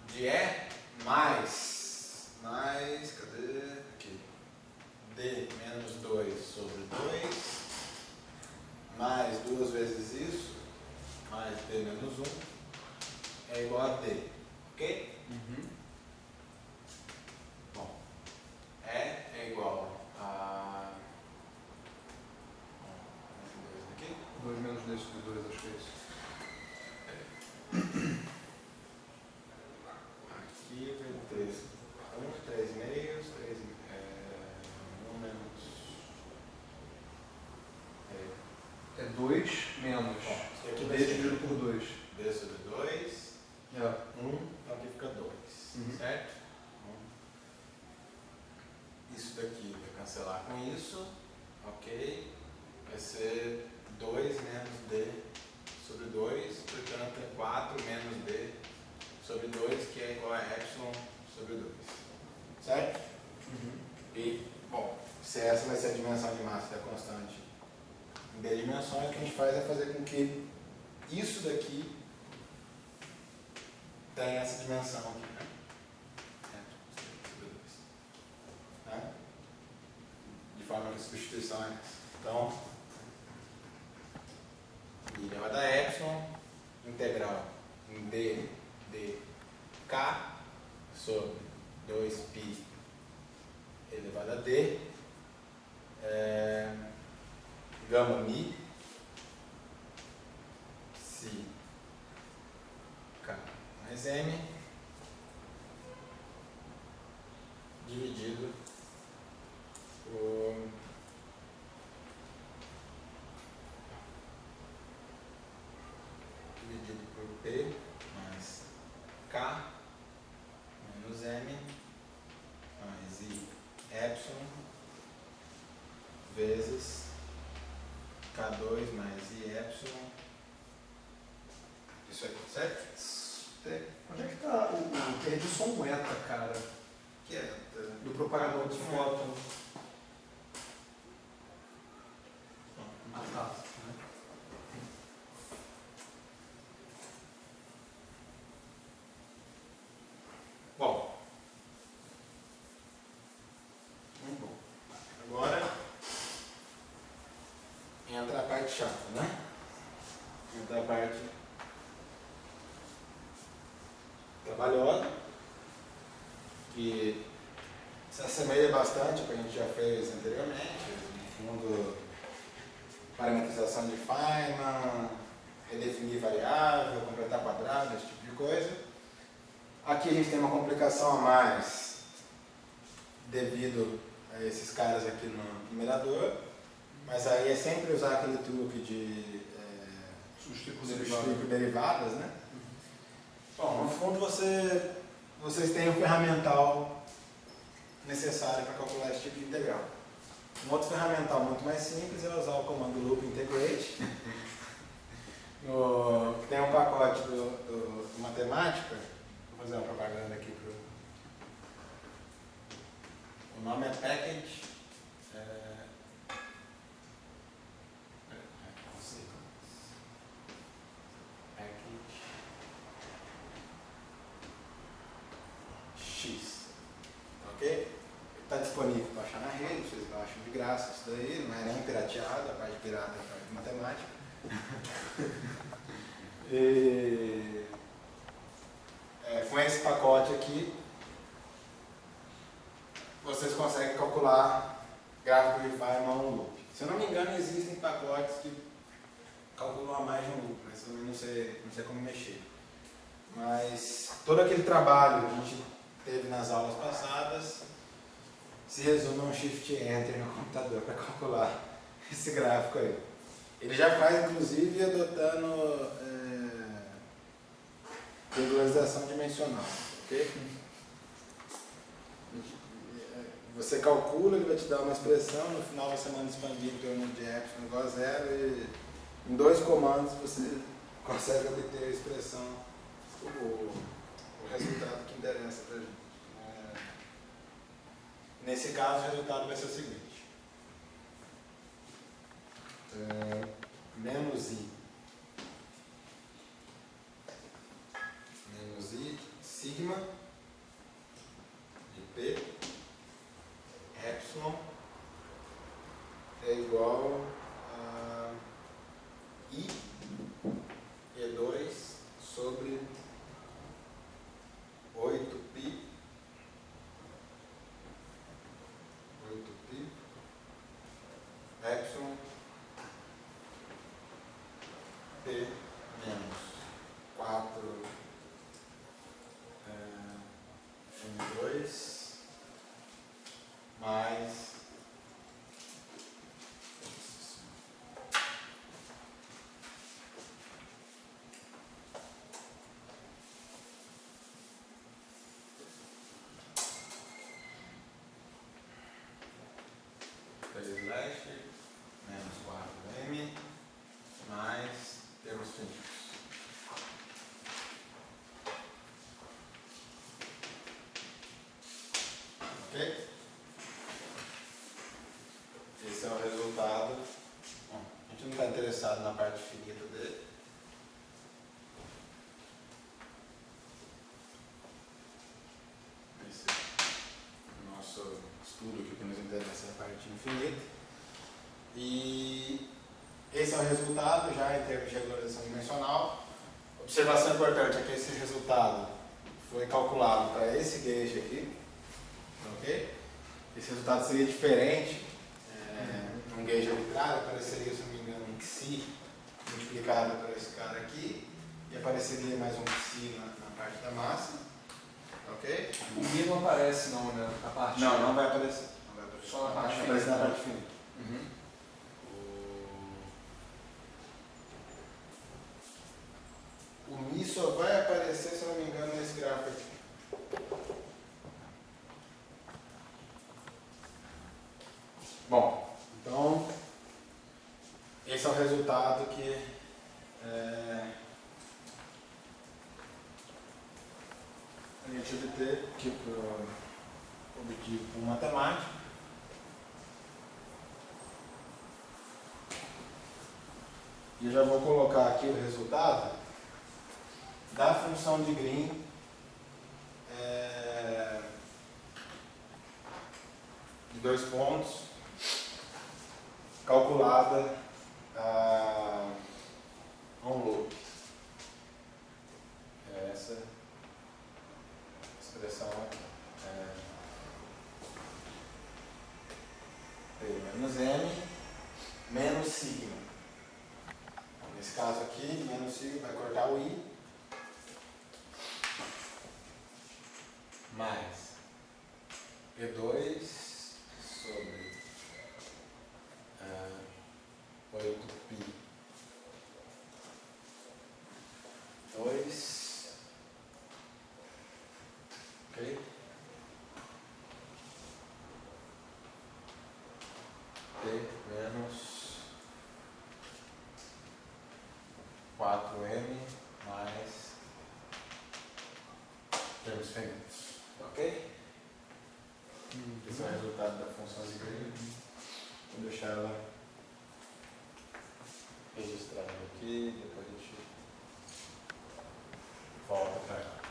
[SPEAKER 1] de E mais, cadê? Aqui. D menos 2 sobre 2, mais 2 vezes isso, mais D menos 1, é igual a D, ok? Bom, E é igual a... aqui.
[SPEAKER 2] 2 menos D sobre 2, acho que é isso.
[SPEAKER 1] Aqui eu tenho 3. 3 meios, 1 menos...
[SPEAKER 2] É 2 menos
[SPEAKER 1] aqui
[SPEAKER 2] D dividido por 2.
[SPEAKER 1] D sobre 2, 1, então aqui fica 2, certo? Isso daqui vai cancelar com isso, ok? Vai ser 2 menos D sobre 2, portanto é 4 menos D sobre 2, que é igual a epsilon sobre 2, certo? E, bom, se essa vai ser a dimensão de massa da constante em D dimensões, o que a gente faz é fazer com que isso daqui tenha essa dimensão aqui, né? Né? De forma que a substituição é essa. Então, I elevado a epsilon, integral em D, K sobre 2π elevado a D, gama mi, psi K mais M, dividido por P mais K menos M mais I epsilon vezes K2 mais I epsilon. Isso aqui, certo?
[SPEAKER 2] Onde é que está o perdi só um eta, cara?
[SPEAKER 1] Que é
[SPEAKER 2] Do propagador de fóton. Ah, tá.
[SPEAKER 1] Bom, muito bom. Agora entra a parte chata, né? Entra a parte trabalhosa, que se assemelha bastante ao que a gente já fez anteriormente, no fundo, parametrização de Feynman, redefinir variável, completar quadrado, esse tipo de coisa. Aqui a gente tem uma complicação a mais devido a esses caras aqui no numerador, mas aí é sempre usar aquele truque de substituir por derivadas, né? Bom, no fundo vocês têm o ferramental necessário para calcular esse tipo de integral. Um outro ferramental muito mais simples é usar o comando loop integrate. Tem um pacote do matemática. Vou fazer uma propaganda aqui pro. O nome é package. Package X. Ok? Está disponível para baixar na rede, vocês baixam de graça isso daí, não é nem pirateado, a parte pirata é a parte de matemática. Com esse pacote aqui, vocês conseguem calcular gráfico de Feynman um loop. Se eu não me engano, existem pacotes que calculam a mais de um loop, mas também não sei como mexer. Mas todo aquele trabalho que a gente teve nas aulas passadas se resume a um Shift Enter no computador para calcular esse gráfico aí. Ele já faz, inclusive, adotando regularização dimensional, ok? você calcula, ele vai te dar uma expressão, no final você manda expandir em torno de epsilon igual a zero e em 2 comandos você consegue obter a expressão, o resultado que interessa para a gente. Nesse caso, o resultado vai ser o seguinte. Menos I sigma de P epsilon é igual a I E2 sobre 8π epsilon P menos 4 M2 mais slash menos 4M mais termos finitos. Ok? Esse é o resultado. Bom, a gente não está interessado na parte finita dele. Esse é o nosso estudo aqui que nos interessa, a parte infinita. E esse é o resultado já em termos de regularização dimensional. Observação importante é que esse resultado foi calculado para esse gauge aqui. Ok? Esse resultado seria diferente. Um gauge arbitrário apareceria, se não me engano, um xi multiplicado por esse cara aqui. E apareceria mais um xi na parte da massa. Ok?
[SPEAKER 2] O I não aparece não, né? A parte.
[SPEAKER 1] Não vai aparecer. Não vai aparecer.
[SPEAKER 2] Só na parte
[SPEAKER 1] vai aparecer na
[SPEAKER 2] finita.
[SPEAKER 1] parte finita. O Mi só vai aparecer, se eu não me engano, nesse gráfico aqui. Bom, então, esse é o resultado que a gente obteve, obtido por matemática. E eu já vou colocar aqui o resultado da função de Green de 2 pontos, calculada a um loop. É essa expressão aqui. P menos M menos sigma. Nesse caso aqui, menos sigma vai cortar o I. Mais E2 sobre 8π 2, ok? P menos 4M mais termos finitos. Ok? Esse é o resultado da função de Green. Vou deixar ela registrada aqui, depois a gente volta para ela.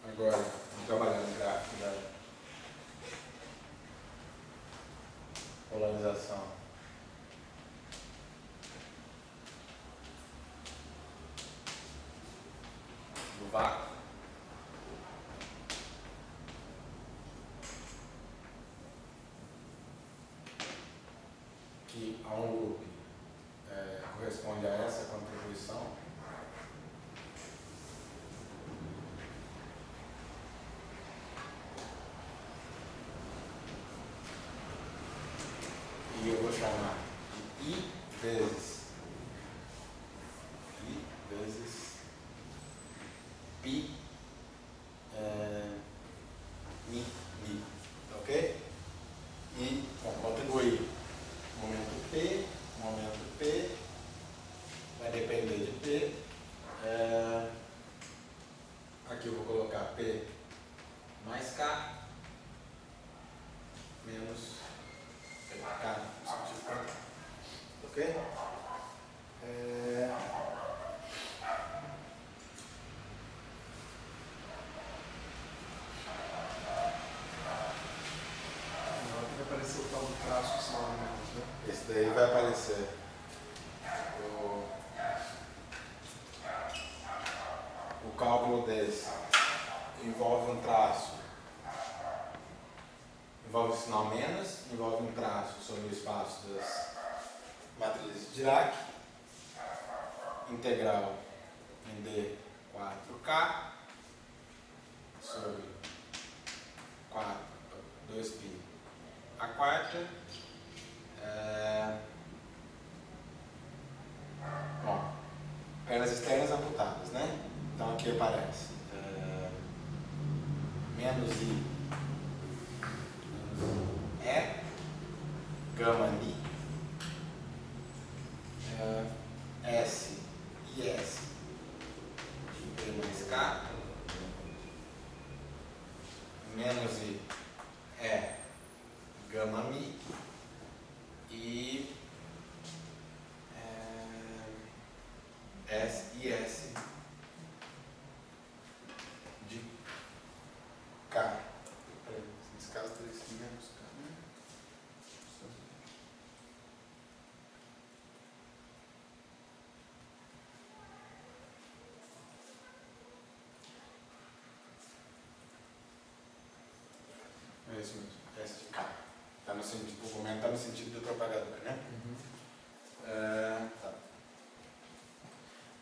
[SPEAKER 1] Agora, vamos trabalhar no gráfico da polarização. Do vácuo. a um loop corresponde a essa contribuição. E eu vou chamar de I vezes pi mi, ok? E contribuir momento P, vai depender de P. Aqui eu vou colocar P mais K menos K, ok?
[SPEAKER 2] Vai aparecer o tal do traço sinal menos, né?
[SPEAKER 1] Esse daí vai aparecer. O cálculo desse envolve um traço, envolve o sinal menos, envolve um traço sobre o espaço das matrizes de Dirac, integral em D4K sobre 2π a quarta. Bom, pernas externas amputadas, né? Então aqui aparece menos I gama ni, S e S de P mais K, menos I gama mi e S e S de K. Nesse caso teria que ser menos K, né? É isso mesmo, S de K. Tá no sentido, o momento está no sentido do propagador, né? Tá.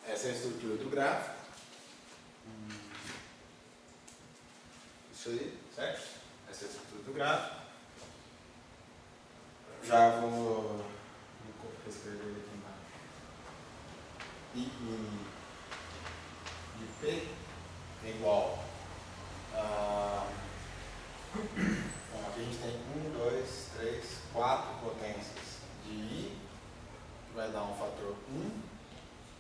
[SPEAKER 1] Essa é a estrutura do gráfico. Isso aí, certo? Essa é a estrutura do gráfico. Já vou escrever aqui embaixo. I de P é igual a... Bom, aqui a gente tem 1, 2, 3, 4 potências de I, que vai dar um fator 1.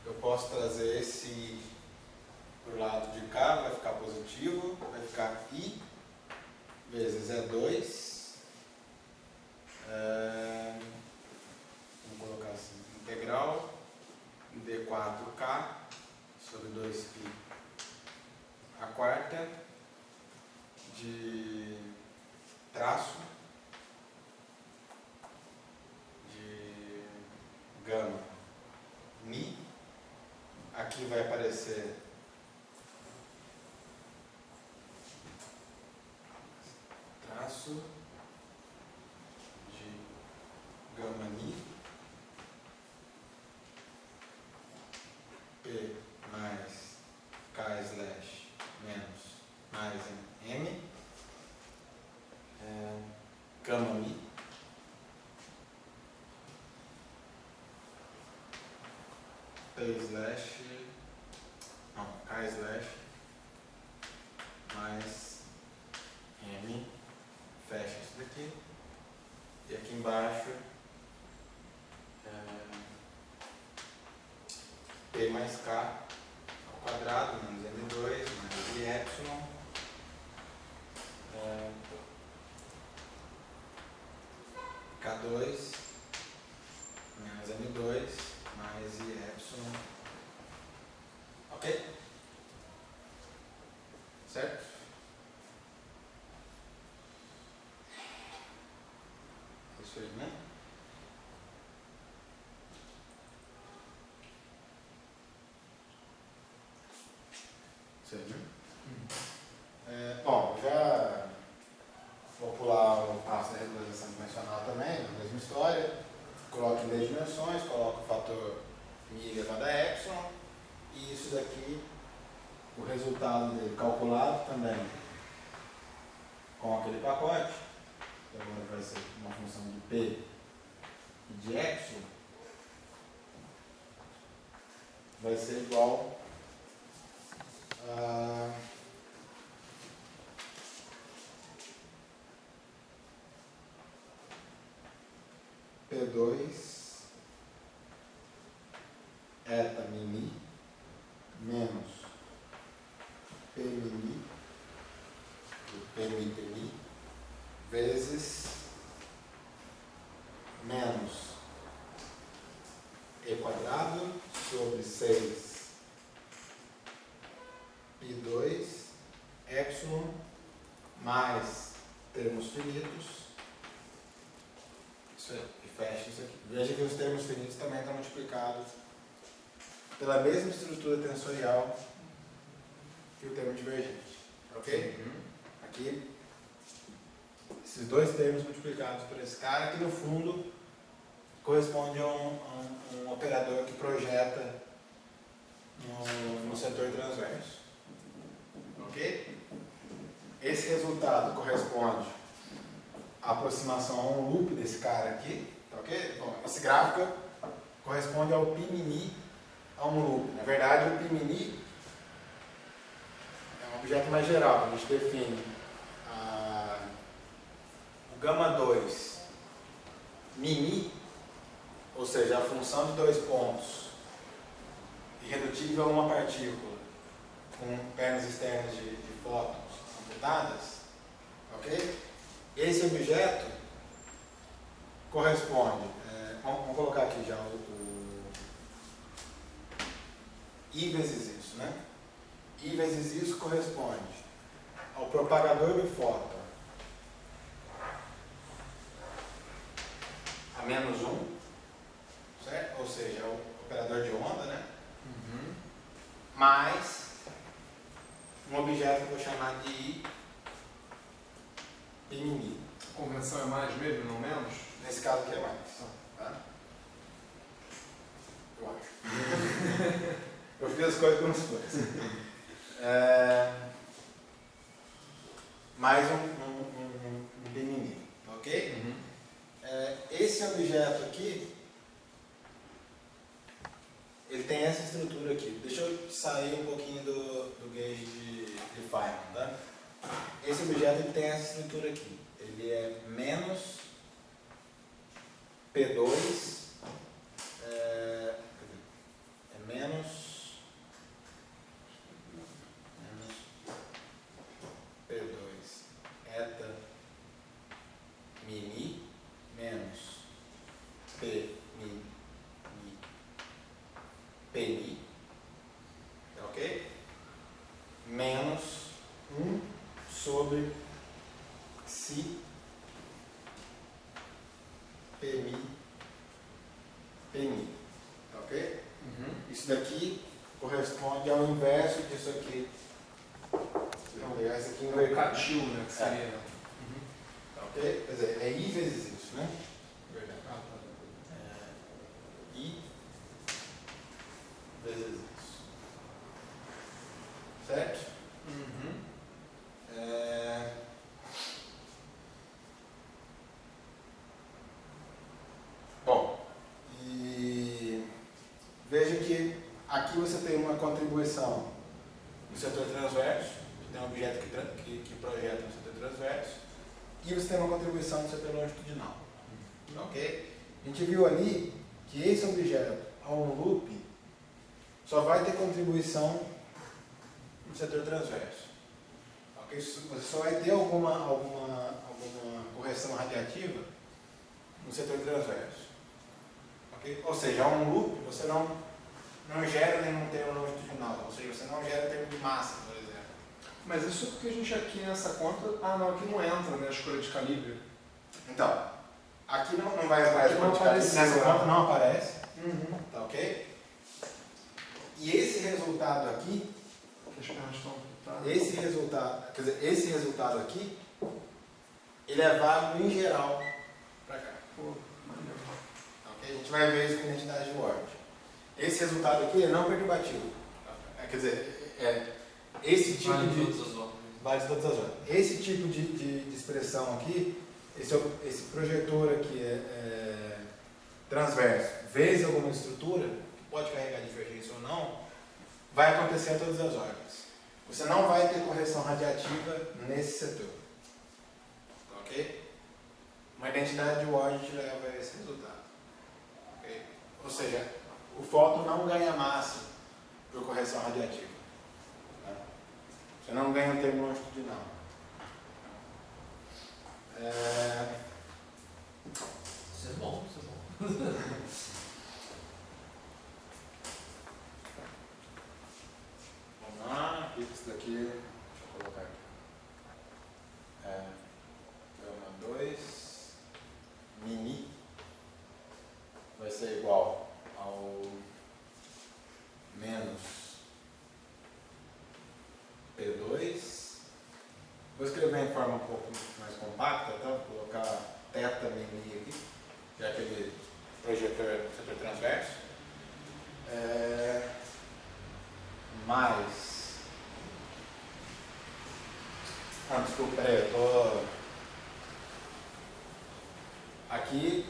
[SPEAKER 1] Eu posso trazer esse I para o lado de cá, vai ficar positivo, vai ficar I vezes E2. Vamos colocar assim, integral D4K sobre 2π a quarta de traço de gama mi. Aqui vai aparecer traço de gama mi P mais K slash menos mais M gama mi P slash não, K slash mais M, fecha isso daqui e aqui embaixo P mais K ao quadrado menos M2 mais I epsilon K2 menos M2 mais I epsilon, ok? Certo? Isso aí, né? Isso aí, né? Bom, já vou pular o passo da regularização dimensional também, a mesma história. Coloco em daqui, o resultado dele calculado também com aquele pacote, que agora vai ser uma função de P e de epsilon, vai ser igual a P2 eta mini menos P mini vezes menos E quadrado sobre 6 Pi2 epsilon mais termos finitos. Isso aí. E fecha isso aqui. Veja que os termos finitos também estão multiplicados pela mesma estrutura tensorial que o termo divergente. Ok? Aqui, esses dois termos multiplicados por esse cara, que no fundo corresponde a um operador que projeta no setor transverso. Ok? Esse resultado corresponde à aproximação a um loop desse cara aqui. Tá ok? Bom, esse gráfico corresponde ao π mini a um loop. Na verdade, o π mini é um objeto mais geral. A gente define o gama 2 mini, ou seja, a função de dois pontos irredutível a uma partícula com pernas externas de fótons amputadas, ok? Esse objeto corresponde, vamos colocar aqui já o I vezes isso, né? I vezes isso corresponde ao propagador do fóton a menos 1, certo? Ou seja, é o operador de onda, né? Mais um objeto que eu vou chamar de I π mini.
[SPEAKER 2] A convenção é mais mesmo, não menos?
[SPEAKER 1] Nesse caso aqui é mais. Tá? Eu acho. Eu fiz as coisas como se fosse. Mais um π mini, ok? Esse objeto aqui, ele tem essa estrutura aqui. Deixa eu sair um pouquinho do gauge de Feynman, tá? Esse objeto ele tem essa estrutura aqui. Ele é menos P2, é menos P2 eta mini menos P mini PNI, ok? Menos 1 sobre Si PNI, ok? Isso daqui corresponde ao inverso disso aqui. Vamos pegar isso aqui
[SPEAKER 2] É o
[SPEAKER 1] invertido.
[SPEAKER 2] catil, né? Que seria.
[SPEAKER 1] Ok? Quer dizer, é I vezes isso, né?
[SPEAKER 2] Verdade.
[SPEAKER 1] I vezes isso. Certo? Bom, e veja que aqui você tem uma contribuição no setor transverso, que tem um objeto que projeta no setor transverso, e você tem uma contribuição no setor longitudinal. Ok? A gente viu ali que esse objeto, a um loop, só vai ter contribuição no setor transverso. Okay? Você só vai ter alguma correção radiativa no setor transverso. Okay? Ou seja, a um loop você não gera nenhum termo longitudinal, ou seja, você não gera termo de massa, por exemplo.
[SPEAKER 2] Mas isso porque a gente aqui nessa conta... Ah, não, aqui não entra, né? A escolha de calibre.
[SPEAKER 1] Então, aqui não vai aparecer.
[SPEAKER 2] Aqui não aparece.
[SPEAKER 1] Nessa conta não aparece. Tá ok? E esse resultado aqui,
[SPEAKER 2] Que as pernas estão amputadas.
[SPEAKER 1] esse resultado aqui, ele é válido em geral para cá.
[SPEAKER 2] Pô, maneiro.
[SPEAKER 1] Ok? A gente vai ver isso com identidade de Ward. Esse resultado aqui é não perturbativo. Quer Quer dizer, esse tipo
[SPEAKER 3] Vale
[SPEAKER 1] de...
[SPEAKER 3] todas as ordens.
[SPEAKER 1] Vale de todas as ordens. Esse tipo de expressão aqui, esse projetor aqui é transverso, vezes alguma estrutura, que pode carregar divergência ou não, vai acontecer a todas as ordens. Você não vai ter correção radiativa nesse setor. Ok? Uma identidade de Ward te leva a esse resultado. Okay? Ou seja, o fóton não ganha massa por correção radiativa. Tá? Você não ganha um termo longitudinal.
[SPEAKER 3] Isso é bom, isso é bom.
[SPEAKER 1] Vamos lá, isso daqui, deixa eu colocar aqui. Gama 2 mini vai ser igual ao menos P2. Vou escrever em forma um pouco mais compacta, tá? Vou colocar θ mini aqui, que é aquele projetor setor transverso. Mais. Desculpa, peraí, eu tô. Aqui,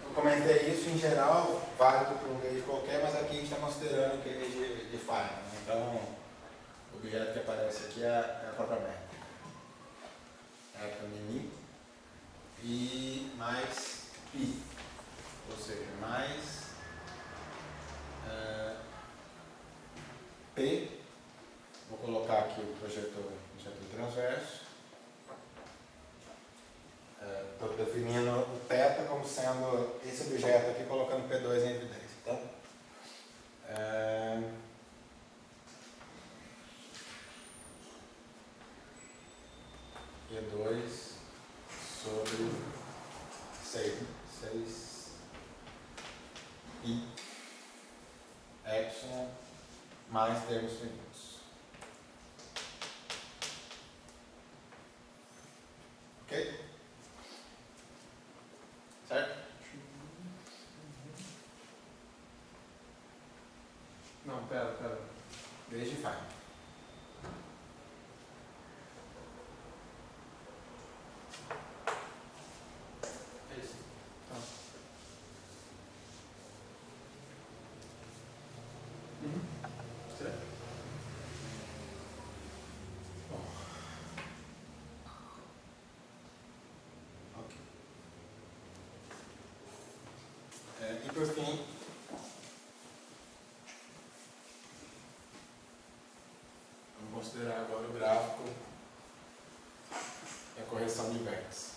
[SPEAKER 1] eu comentei isso em geral, válido para um gauge qualquer, mas aqui a gente está considerando o gauge de Feynman. Então, o objeto que aparece aqui é a própria métrica. É a mini e mais π, ou seja, mais P. Vou colocar aqui o projetor no setor transverso. Estou definindo o θ como sendo esse objeto aqui, colocando P2 em evidência. Tá? E2 sobre 6 I epsilon mais termos finitos. Ok? Certo?
[SPEAKER 2] Não, pera.
[SPEAKER 1] Desde Feynman.
[SPEAKER 3] É isso.
[SPEAKER 2] Tá.
[SPEAKER 1] Certo? Bom. Ok. E por fim, vamos considerar agora o gráfico e a correção de vértice.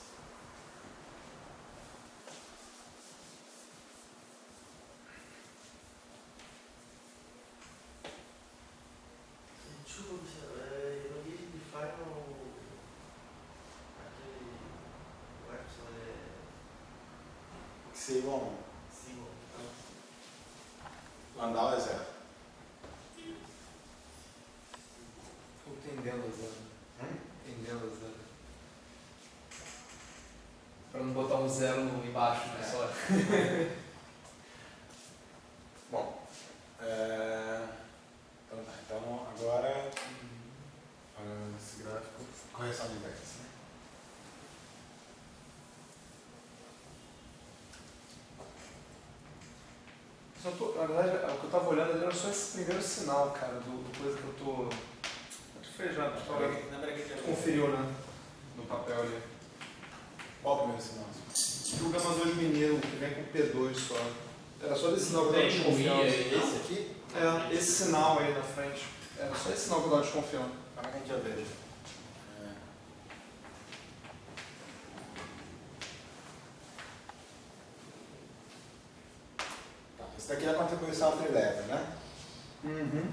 [SPEAKER 4] Desculpa, Luciano, no guia de Feynman, aquele. O epsilon
[SPEAKER 1] Sigma 1.
[SPEAKER 4] sigma.
[SPEAKER 1] Landau é 0.
[SPEAKER 2] Estou entendendo a zero. Entendendo a zero. Para não botar um zero embaixo, né? Só.
[SPEAKER 1] Bom, então agora esse gráfico, correção de vértice. Né?
[SPEAKER 2] Na verdade, o que eu estava olhando ali era só esse primeiro sinal, cara, do coisa que eu tô. Acho que foi já,
[SPEAKER 4] Lembra que
[SPEAKER 2] conferiu, né? No papel ali.
[SPEAKER 1] Qual o primeiro sinal?
[SPEAKER 2] O gama 2 mineiro, que vem com P2 só. Era só esse sinal que eu tava
[SPEAKER 3] Tem
[SPEAKER 2] desconfiando.
[SPEAKER 1] Esse aqui?
[SPEAKER 2] Esse sinal aí na frente. Era só esse sinal que eu tava desconfiando.
[SPEAKER 1] Como é que a gente já veja? Isso daqui é a contribuição trilevel, né?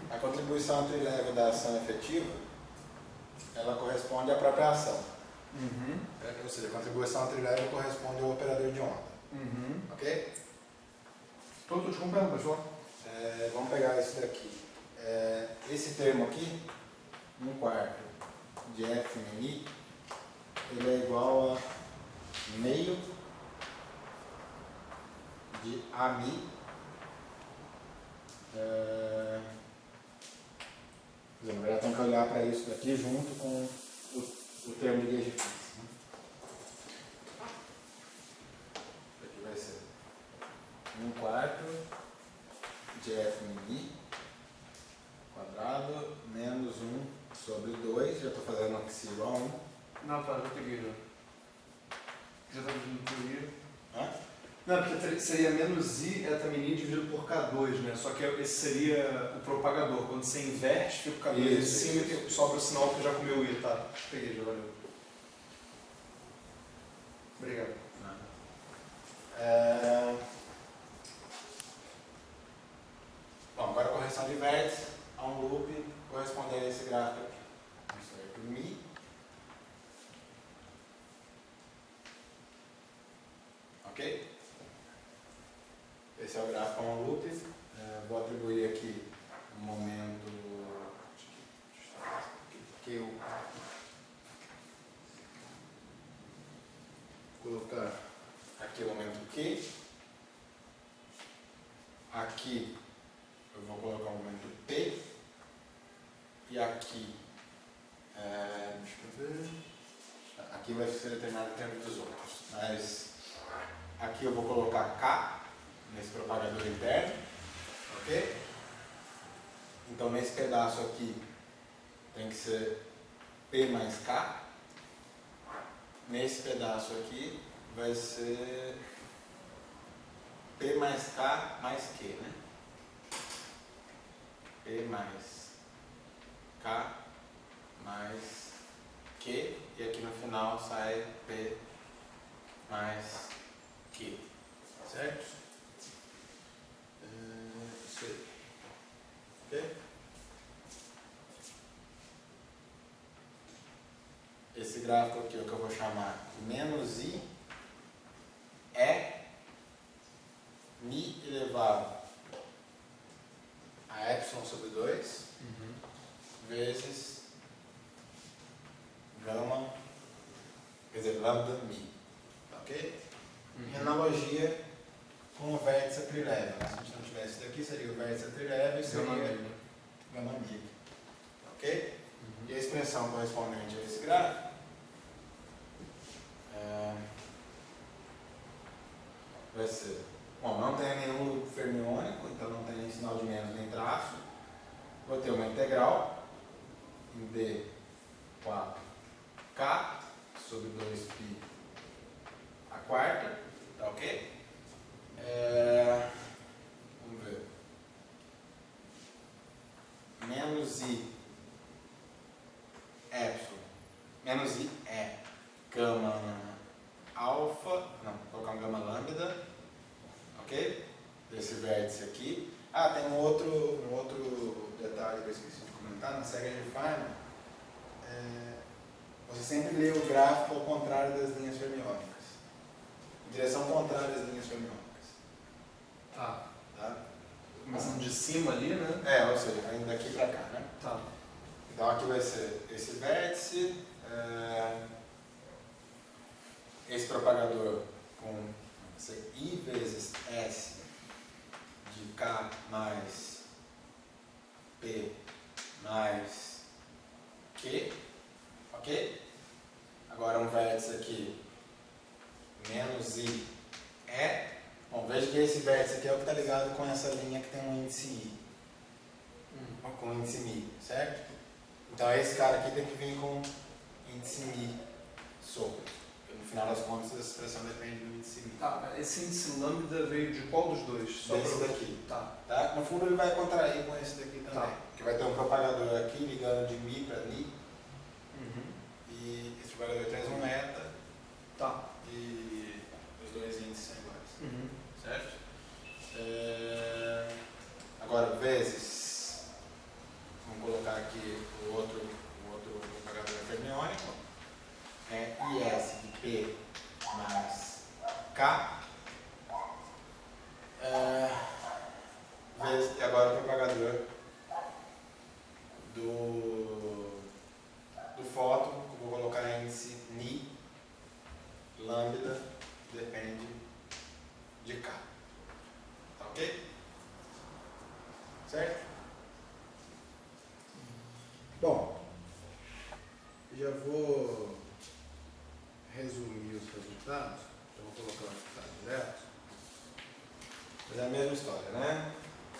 [SPEAKER 1] A contribuição trilevel da ação efetiva, ela corresponde à própria ação. Ou seja, a contribuição trilevel corresponde ao operador de onda. Ok?
[SPEAKER 2] Estou descontando, pessoal.
[SPEAKER 1] Vamos pegar isso daqui. Esse termo aqui, 1/4 de F em I, ele é igual a meio de AMI para isso daqui junto com o termo de gauge fix. Né? Isso aqui vai ser 1/4 de f min quadrado menos 1 sobre 2. Já estou fazendo aqui igual a 1.
[SPEAKER 2] Não, para, já peguei já. Já está dividindo por I.
[SPEAKER 1] Hã?
[SPEAKER 2] Não, porque seria menos I eta min dividido por K2, né? Só que esse seria o propagador. Quando você inverte, fica o K2 em
[SPEAKER 1] Isso,
[SPEAKER 2] cima
[SPEAKER 1] isso.
[SPEAKER 2] e sobra o sinal que já comeu o I, tá? Peguei, já valeu. Obrigado.
[SPEAKER 1] Bom, agora a correção de vértice a um loop corresponder a esse gráfico aqui. Isso é por Mi. Ok? Esse é o gráfico a um loop. Vou atribuir aqui um momento que eu colocar aqui o momento Q. Aqui eu vou colocar o momento P. E aqui, deixa eu ver, aqui vai ser determinado o tempo dos outros. Mas aqui eu vou colocar K nesse propagador interno. Ok? Então nesse pedaço aqui tem que ser P mais K. Nesse pedaço aqui vai ser P mais K mais Q, né? P mais K mais Q. E aqui no final sai P mais Q. Certo? Isso aí. Ok? Esse gráfico aqui é o que eu vou chamar menos I é Mi elevado a epsilon sobre 2 vezes gama, quer dizer, lambda mi. Ok? Em analogia com o vértice trilevel. Se a gente não tivesse isso daqui, seria o vértice trilevel e seria gama mi. Ok? E a expressão correspondente a esse gráfico vai ser, bom, não tem nenhum loop fermiônico, então não tem nem sinal de menos nem traço. Vou ter uma integral em d4k sobre 2π a quarta, tá ok? Vamos ver. Menos i epsilon, menos i é gama alfa, não, vou colocar um gama lambda, ok? Desse vértice aqui. Tem um outro detalhe que eu esqueci de comentar, na second final, você sempre lê o gráfico ao contrário das linhas fermiônicas, em direção contrária das linhas fermiônicas.
[SPEAKER 2] Tá.
[SPEAKER 1] Tá?
[SPEAKER 2] Começando de cima ali, né?
[SPEAKER 1] Ou seja, vai indo daqui para cá, né?
[SPEAKER 2] Tá.
[SPEAKER 1] Então aqui vai ser esse vértice, esse propagador com vai ser I vezes S de K mais P mais Q, ok? Agora um vértice aqui, menos I é, bom, veja que esse vértice aqui é o que está ligado com essa linha que tem um índice I, com um índice Mi, certo? Então esse cara aqui tem que vir com índice Mi sobre. No final das contas, essa expressão depende do índice Mi.
[SPEAKER 2] Tá, esse índice lambda veio de qual dos dois?
[SPEAKER 1] Desse
[SPEAKER 2] pra-
[SPEAKER 1] daqui.
[SPEAKER 2] Tá.
[SPEAKER 1] Tá? No fundo ele vai contrair com esse daqui também.
[SPEAKER 2] Tá.
[SPEAKER 1] Que vai ter um propagador aqui ligando de Mi para Ni. E esse propagador traz um eta
[SPEAKER 2] Tá.
[SPEAKER 1] e os dois índices são iguais. Certo? Agora, vezes, vamos colocar aqui o outro propagador fermiônico, é IS de P mais K, vezes, e agora o propagador do fóton, que eu vou colocar índice Ni, lambda, depende de K. Tá ok? Certo? Bom, já vou resumir os resultados. Então vou colocar o resultado direto. Mas é a mesma história, né?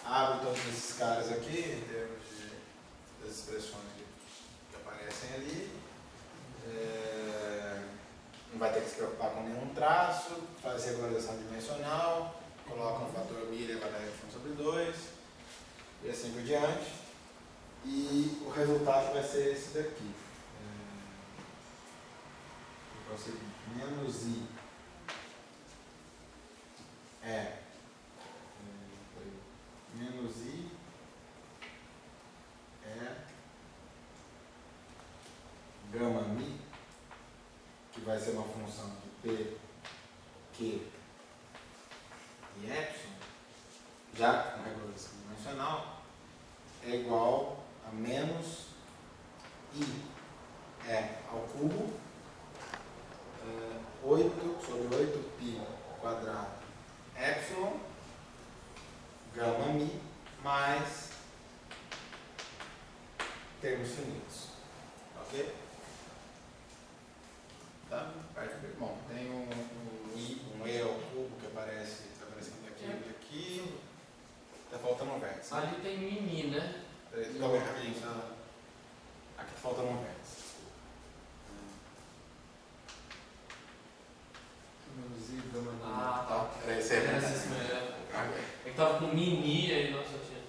[SPEAKER 1] Abre todos esses caras aqui, em termos das expressões que aparecem ali. Não vai ter que se preocupar com nenhum traço, faz regularização dimensional, coloca um fator μ elevado a y sobre 2 e assim por diante. E o resultado vai ser esse daqui. Vai ser menos I menos I gama μ, que vai ser uma função de P, Q e epsilon, já com regulação dimensional, é igual a menos I ao cubo 8 sobre 8π quadrado epsilon gama μ mais termos finitos. Ok? Tá? Bom, tem um E ao cubo que aparece, está aparecendo aqui e aqui. Está faltando um vértice.
[SPEAKER 3] Ali tem mini, né?
[SPEAKER 1] Calma aí, rapidinho. Aqui está faltando um vértice.
[SPEAKER 2] Menos I, gama μ.
[SPEAKER 3] Ah, tá.
[SPEAKER 1] Era esse aí.
[SPEAKER 3] Isso mesmo. É que tava com mini aí, nossa, eu tinha.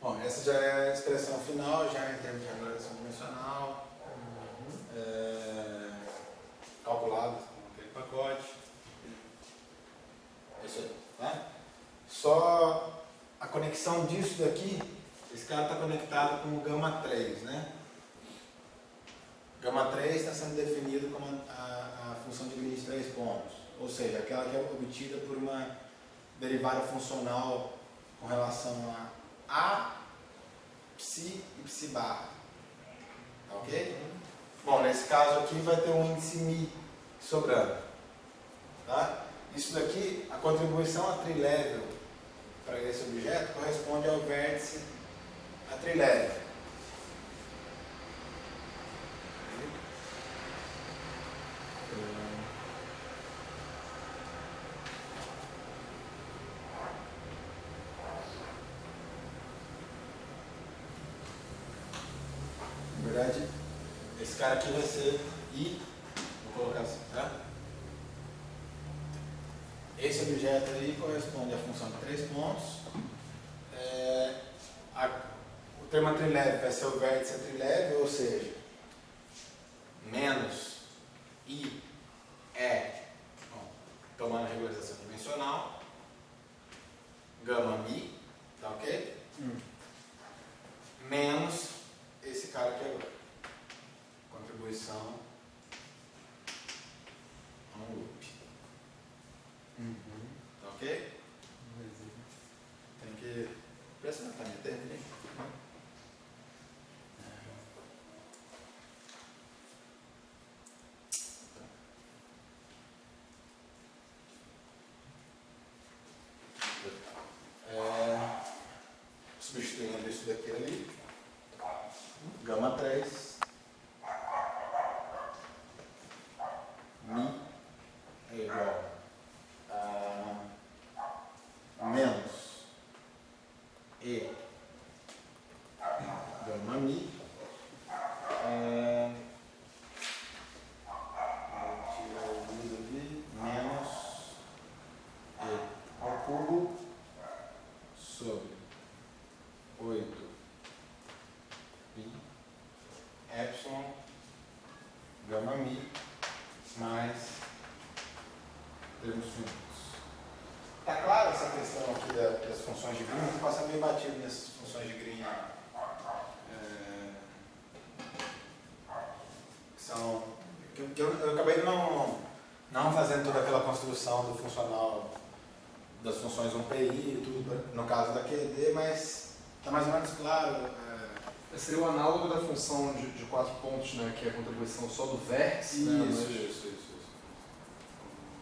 [SPEAKER 1] Bom, essa já é a expressão final, já em termos de regularização dimensional, calculada com aquele pacote. É isso aí, tá? Só a conexão disso daqui, esse cara está conectado com o gama 3, né? Gama 3 está sendo definido como a função de Green de 3 pontos, ou seja, aquela que é obtida por uma derivada funcional com relação a psi e psi barra. Tá ok? Bom, nesse caso aqui vai ter um índice μ sobrando. Tá? Isso daqui, a contribuição a trilevel para esse objeto corresponde ao vértice a trilevel. Na verdade, esse cara aqui vai ser I, vou colocar assim, tá? Esse objeto aí corresponde à função de 3 pontos. O termo trilevel vai ser o vértice a trilevel, ou seja, menos I tomando a regularização dimensional, gama μ, tá ok? Menos esse cara aqui agora. Contribuição a um loop. Tá ok? Tem que pressionar a caneta aí. Substituindo isso daqui ali. Gama 3 μ é igual a menos E gama μ menos E ao cubo sobre 8 epsilon gama μ mais termos finitos. Está claro essa questão aqui das funções de Green? Vou passar meio batido nessas funções de Green. Eu acabei não fazendo toda aquela construção do funcional das funções 1PI e tudo no caso da QED, mas está mais ou menos claro.
[SPEAKER 2] Seria o análogo da função de 4 pontos, né? Que é a contribuição só do vértice.
[SPEAKER 1] Isso,
[SPEAKER 2] né?
[SPEAKER 1] isso.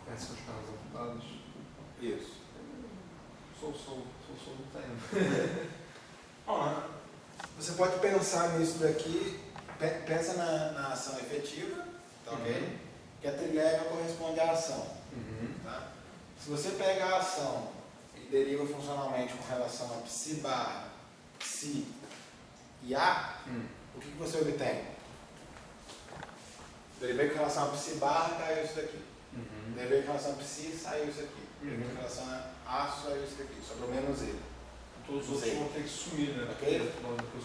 [SPEAKER 2] Vértice com os caras apontados.
[SPEAKER 1] Isso.
[SPEAKER 2] Sou do tempo.
[SPEAKER 1] Bom, Você pode pensar nisso daqui, pensa na ação efetiva, tá ok? Que a trilhega corresponde à ação. Tá? Se você pega a ação e deriva funcionalmente com relação a psi barra, psi e a, o que você obtém? Derivei com relação a psi barra, caiu isso daqui. Derivei com relação a psi, saiu isso aqui. Derivei com relação a saiu isso daqui. Sobrou menos e.
[SPEAKER 2] Todos os outros vão ter que sumir, né?
[SPEAKER 1] Ok?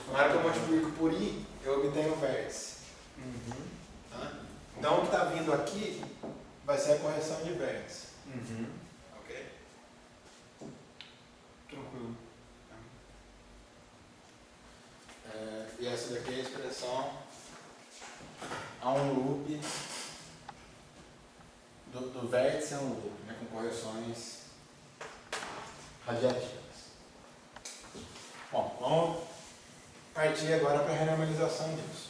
[SPEAKER 1] Na hora que eu multiplico por i, eu obtenho o vértice. Tá? Então o que está vindo aqui vai ser a correção de vértice. Ok?
[SPEAKER 2] Tranquilo.
[SPEAKER 1] E essa daqui é a expressão a um loop do vértice a um loop, né, com correções radiativas. Bom, vamos partir agora para a renormalização disso.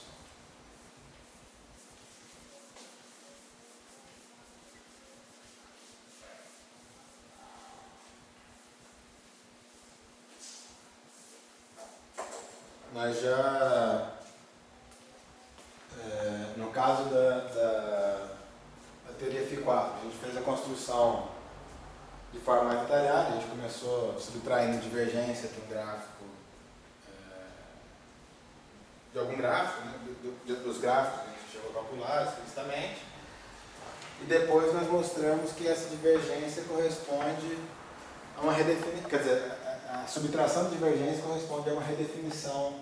[SPEAKER 1] Nós já, no caso da teoria Φ4, a gente fez a construção de forma mais detalhada, a gente começou subtraindo divergência de um gráfico, de algum gráfico, né, dos gráficos que a gente chegou a calcular explicitamente, e depois nós mostramos que essa divergência corresponde a uma redefinição, quer dizer, a subtração de divergência corresponde a uma redefinição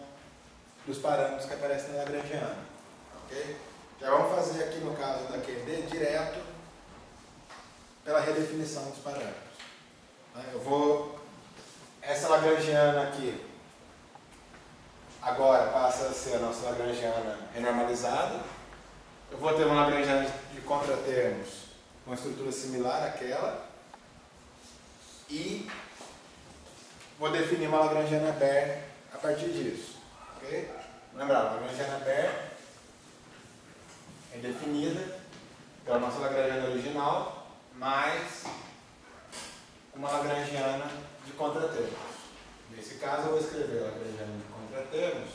[SPEAKER 1] dos parâmetros que aparecem na Lagrangiana. Ok? Já vamos fazer aqui no caso da QD direto pela redefinição dos parâmetros. Eu vou. Essa Lagrangiana aqui agora passa a ser a nossa Lagrangiana renormalizada. Eu vou ter uma Lagrangiana de contratermos com uma estrutura similar àquela. E vou definir uma Lagrangiana Baire a partir disso. Ok? Lembrar, a Lagrangiana Baire é definida pela nossa Lagrangiana original mais uma Lagrangiana de contratermos. Nesse caso, eu vou escrever a Lagrangiana de contratermos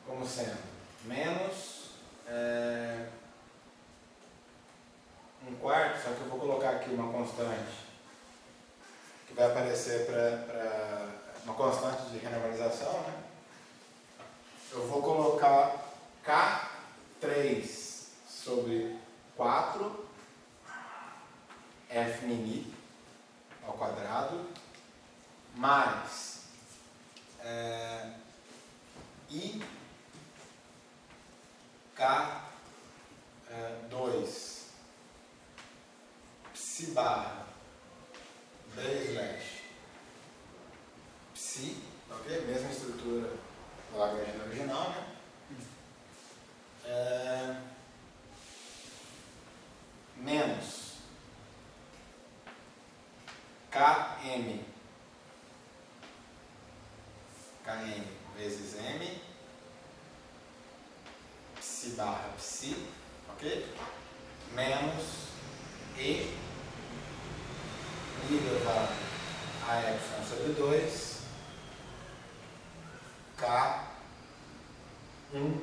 [SPEAKER 1] como sendo menos 1/4, só que eu vou colocar aqui uma constante que vai aparecer para uma constante de renormalização, né? Eu vou colocar K3 sobre 4 F mini ao quadrado mais I K2 psi barra B/ psi, ok? Mesma estrutura da Lagrangiana original, né? Menos Km vezes M psi barra psi, ok? Menos E elevado a epsilon sobre 2 K1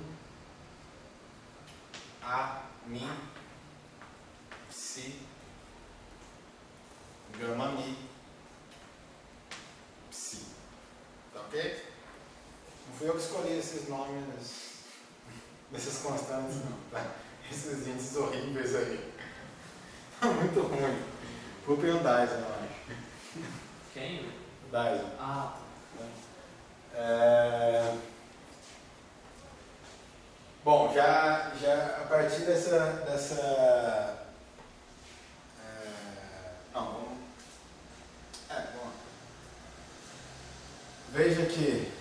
[SPEAKER 1] A mi psi gama mi psi. Tá ok? Não fui eu que escolhi esses nomes desses constantes, não. Tá? Esses índices horríveis aí. Muito ruim. Culpem o Dyson, eu acho.
[SPEAKER 3] Quem?
[SPEAKER 1] O Dyson.
[SPEAKER 3] Ah,
[SPEAKER 1] Bom, já a partir dessa não, vamos. Bom. Veja que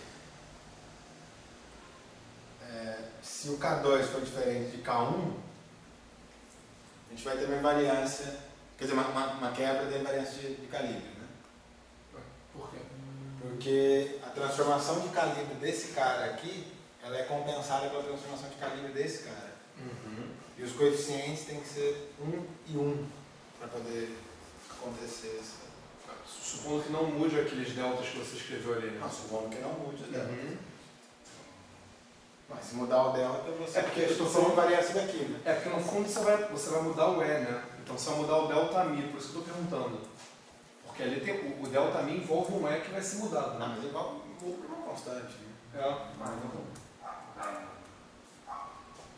[SPEAKER 1] se o K2 for diferente de K1, a gente vai ter uma invariância, quer dizer, uma quebra da invariância de calibre, né?
[SPEAKER 2] Por quê?
[SPEAKER 1] Porque a transformação de calibre desse cara aqui, ela é compensada pela transformação de calibre desse cara. E os coeficientes têm que ser 1 e 1 para poder acontecer isso.
[SPEAKER 2] Supondo que não mude aqueles deltas que você escreveu ali, né?
[SPEAKER 1] Não, supondo que não mude os deltas. Mas se mudar o delta, você
[SPEAKER 2] É porque eu tô
[SPEAKER 1] você
[SPEAKER 2] falando-
[SPEAKER 1] varia isso daqui, né?
[SPEAKER 2] É porque no fundo você vai mudar o E, né? Então você vai mudar o delta mi, por isso que eu estou perguntando. Porque ali tem, o delta mi envolve um E que vai ser mudado,
[SPEAKER 1] Ah,
[SPEAKER 2] né?
[SPEAKER 1] mas igual muda por uma constante, né?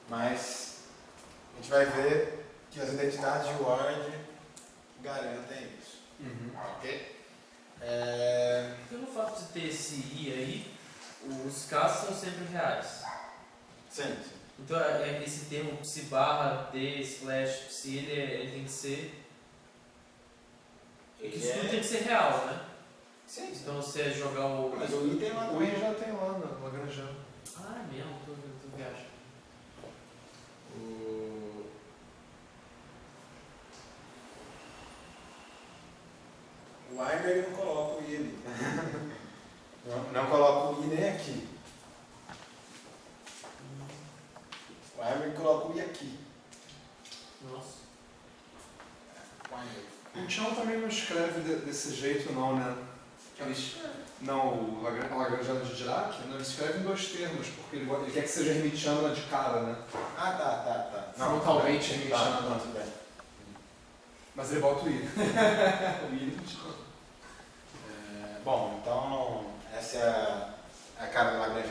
[SPEAKER 1] Mas a gente vai ver que as identidades de Word garantem isso.
[SPEAKER 2] Uhum.
[SPEAKER 1] Ok?
[SPEAKER 3] Pelo fato de ter esse I aí, os casos são sempre reais.
[SPEAKER 1] Sim.
[SPEAKER 3] Então esse termo psi barra d slash psi, ele tem que ser.
[SPEAKER 1] Ele
[SPEAKER 3] Isso tudo
[SPEAKER 1] é-
[SPEAKER 3] tem que ser real, né?
[SPEAKER 1] Sim.
[SPEAKER 3] Então você jogar o.
[SPEAKER 1] Mas o item lá
[SPEAKER 2] O I já tem lá na Lagrangiana.
[SPEAKER 3] Ah, é mesmo, tu viaja.
[SPEAKER 1] O Weimer ele não coloca o I ali. Não coloca o I nem aqui. O Weimer coloca o I aqui.
[SPEAKER 3] Nossa.
[SPEAKER 1] Weimer.
[SPEAKER 2] O Tchão também não escreve desse jeito não, né? Não, o Lagrangiano de Dirac, não, ele escreve em dois termos, porque ele quer que seja hermitiana de cara, né?
[SPEAKER 1] Ah, tá.
[SPEAKER 2] Frontalmente
[SPEAKER 1] tá,
[SPEAKER 2] hermitiana.
[SPEAKER 1] não, tudo bem.
[SPEAKER 2] Mas ele bota o I. O I
[SPEAKER 1] Bom, então essa é a cara do Lagrangiano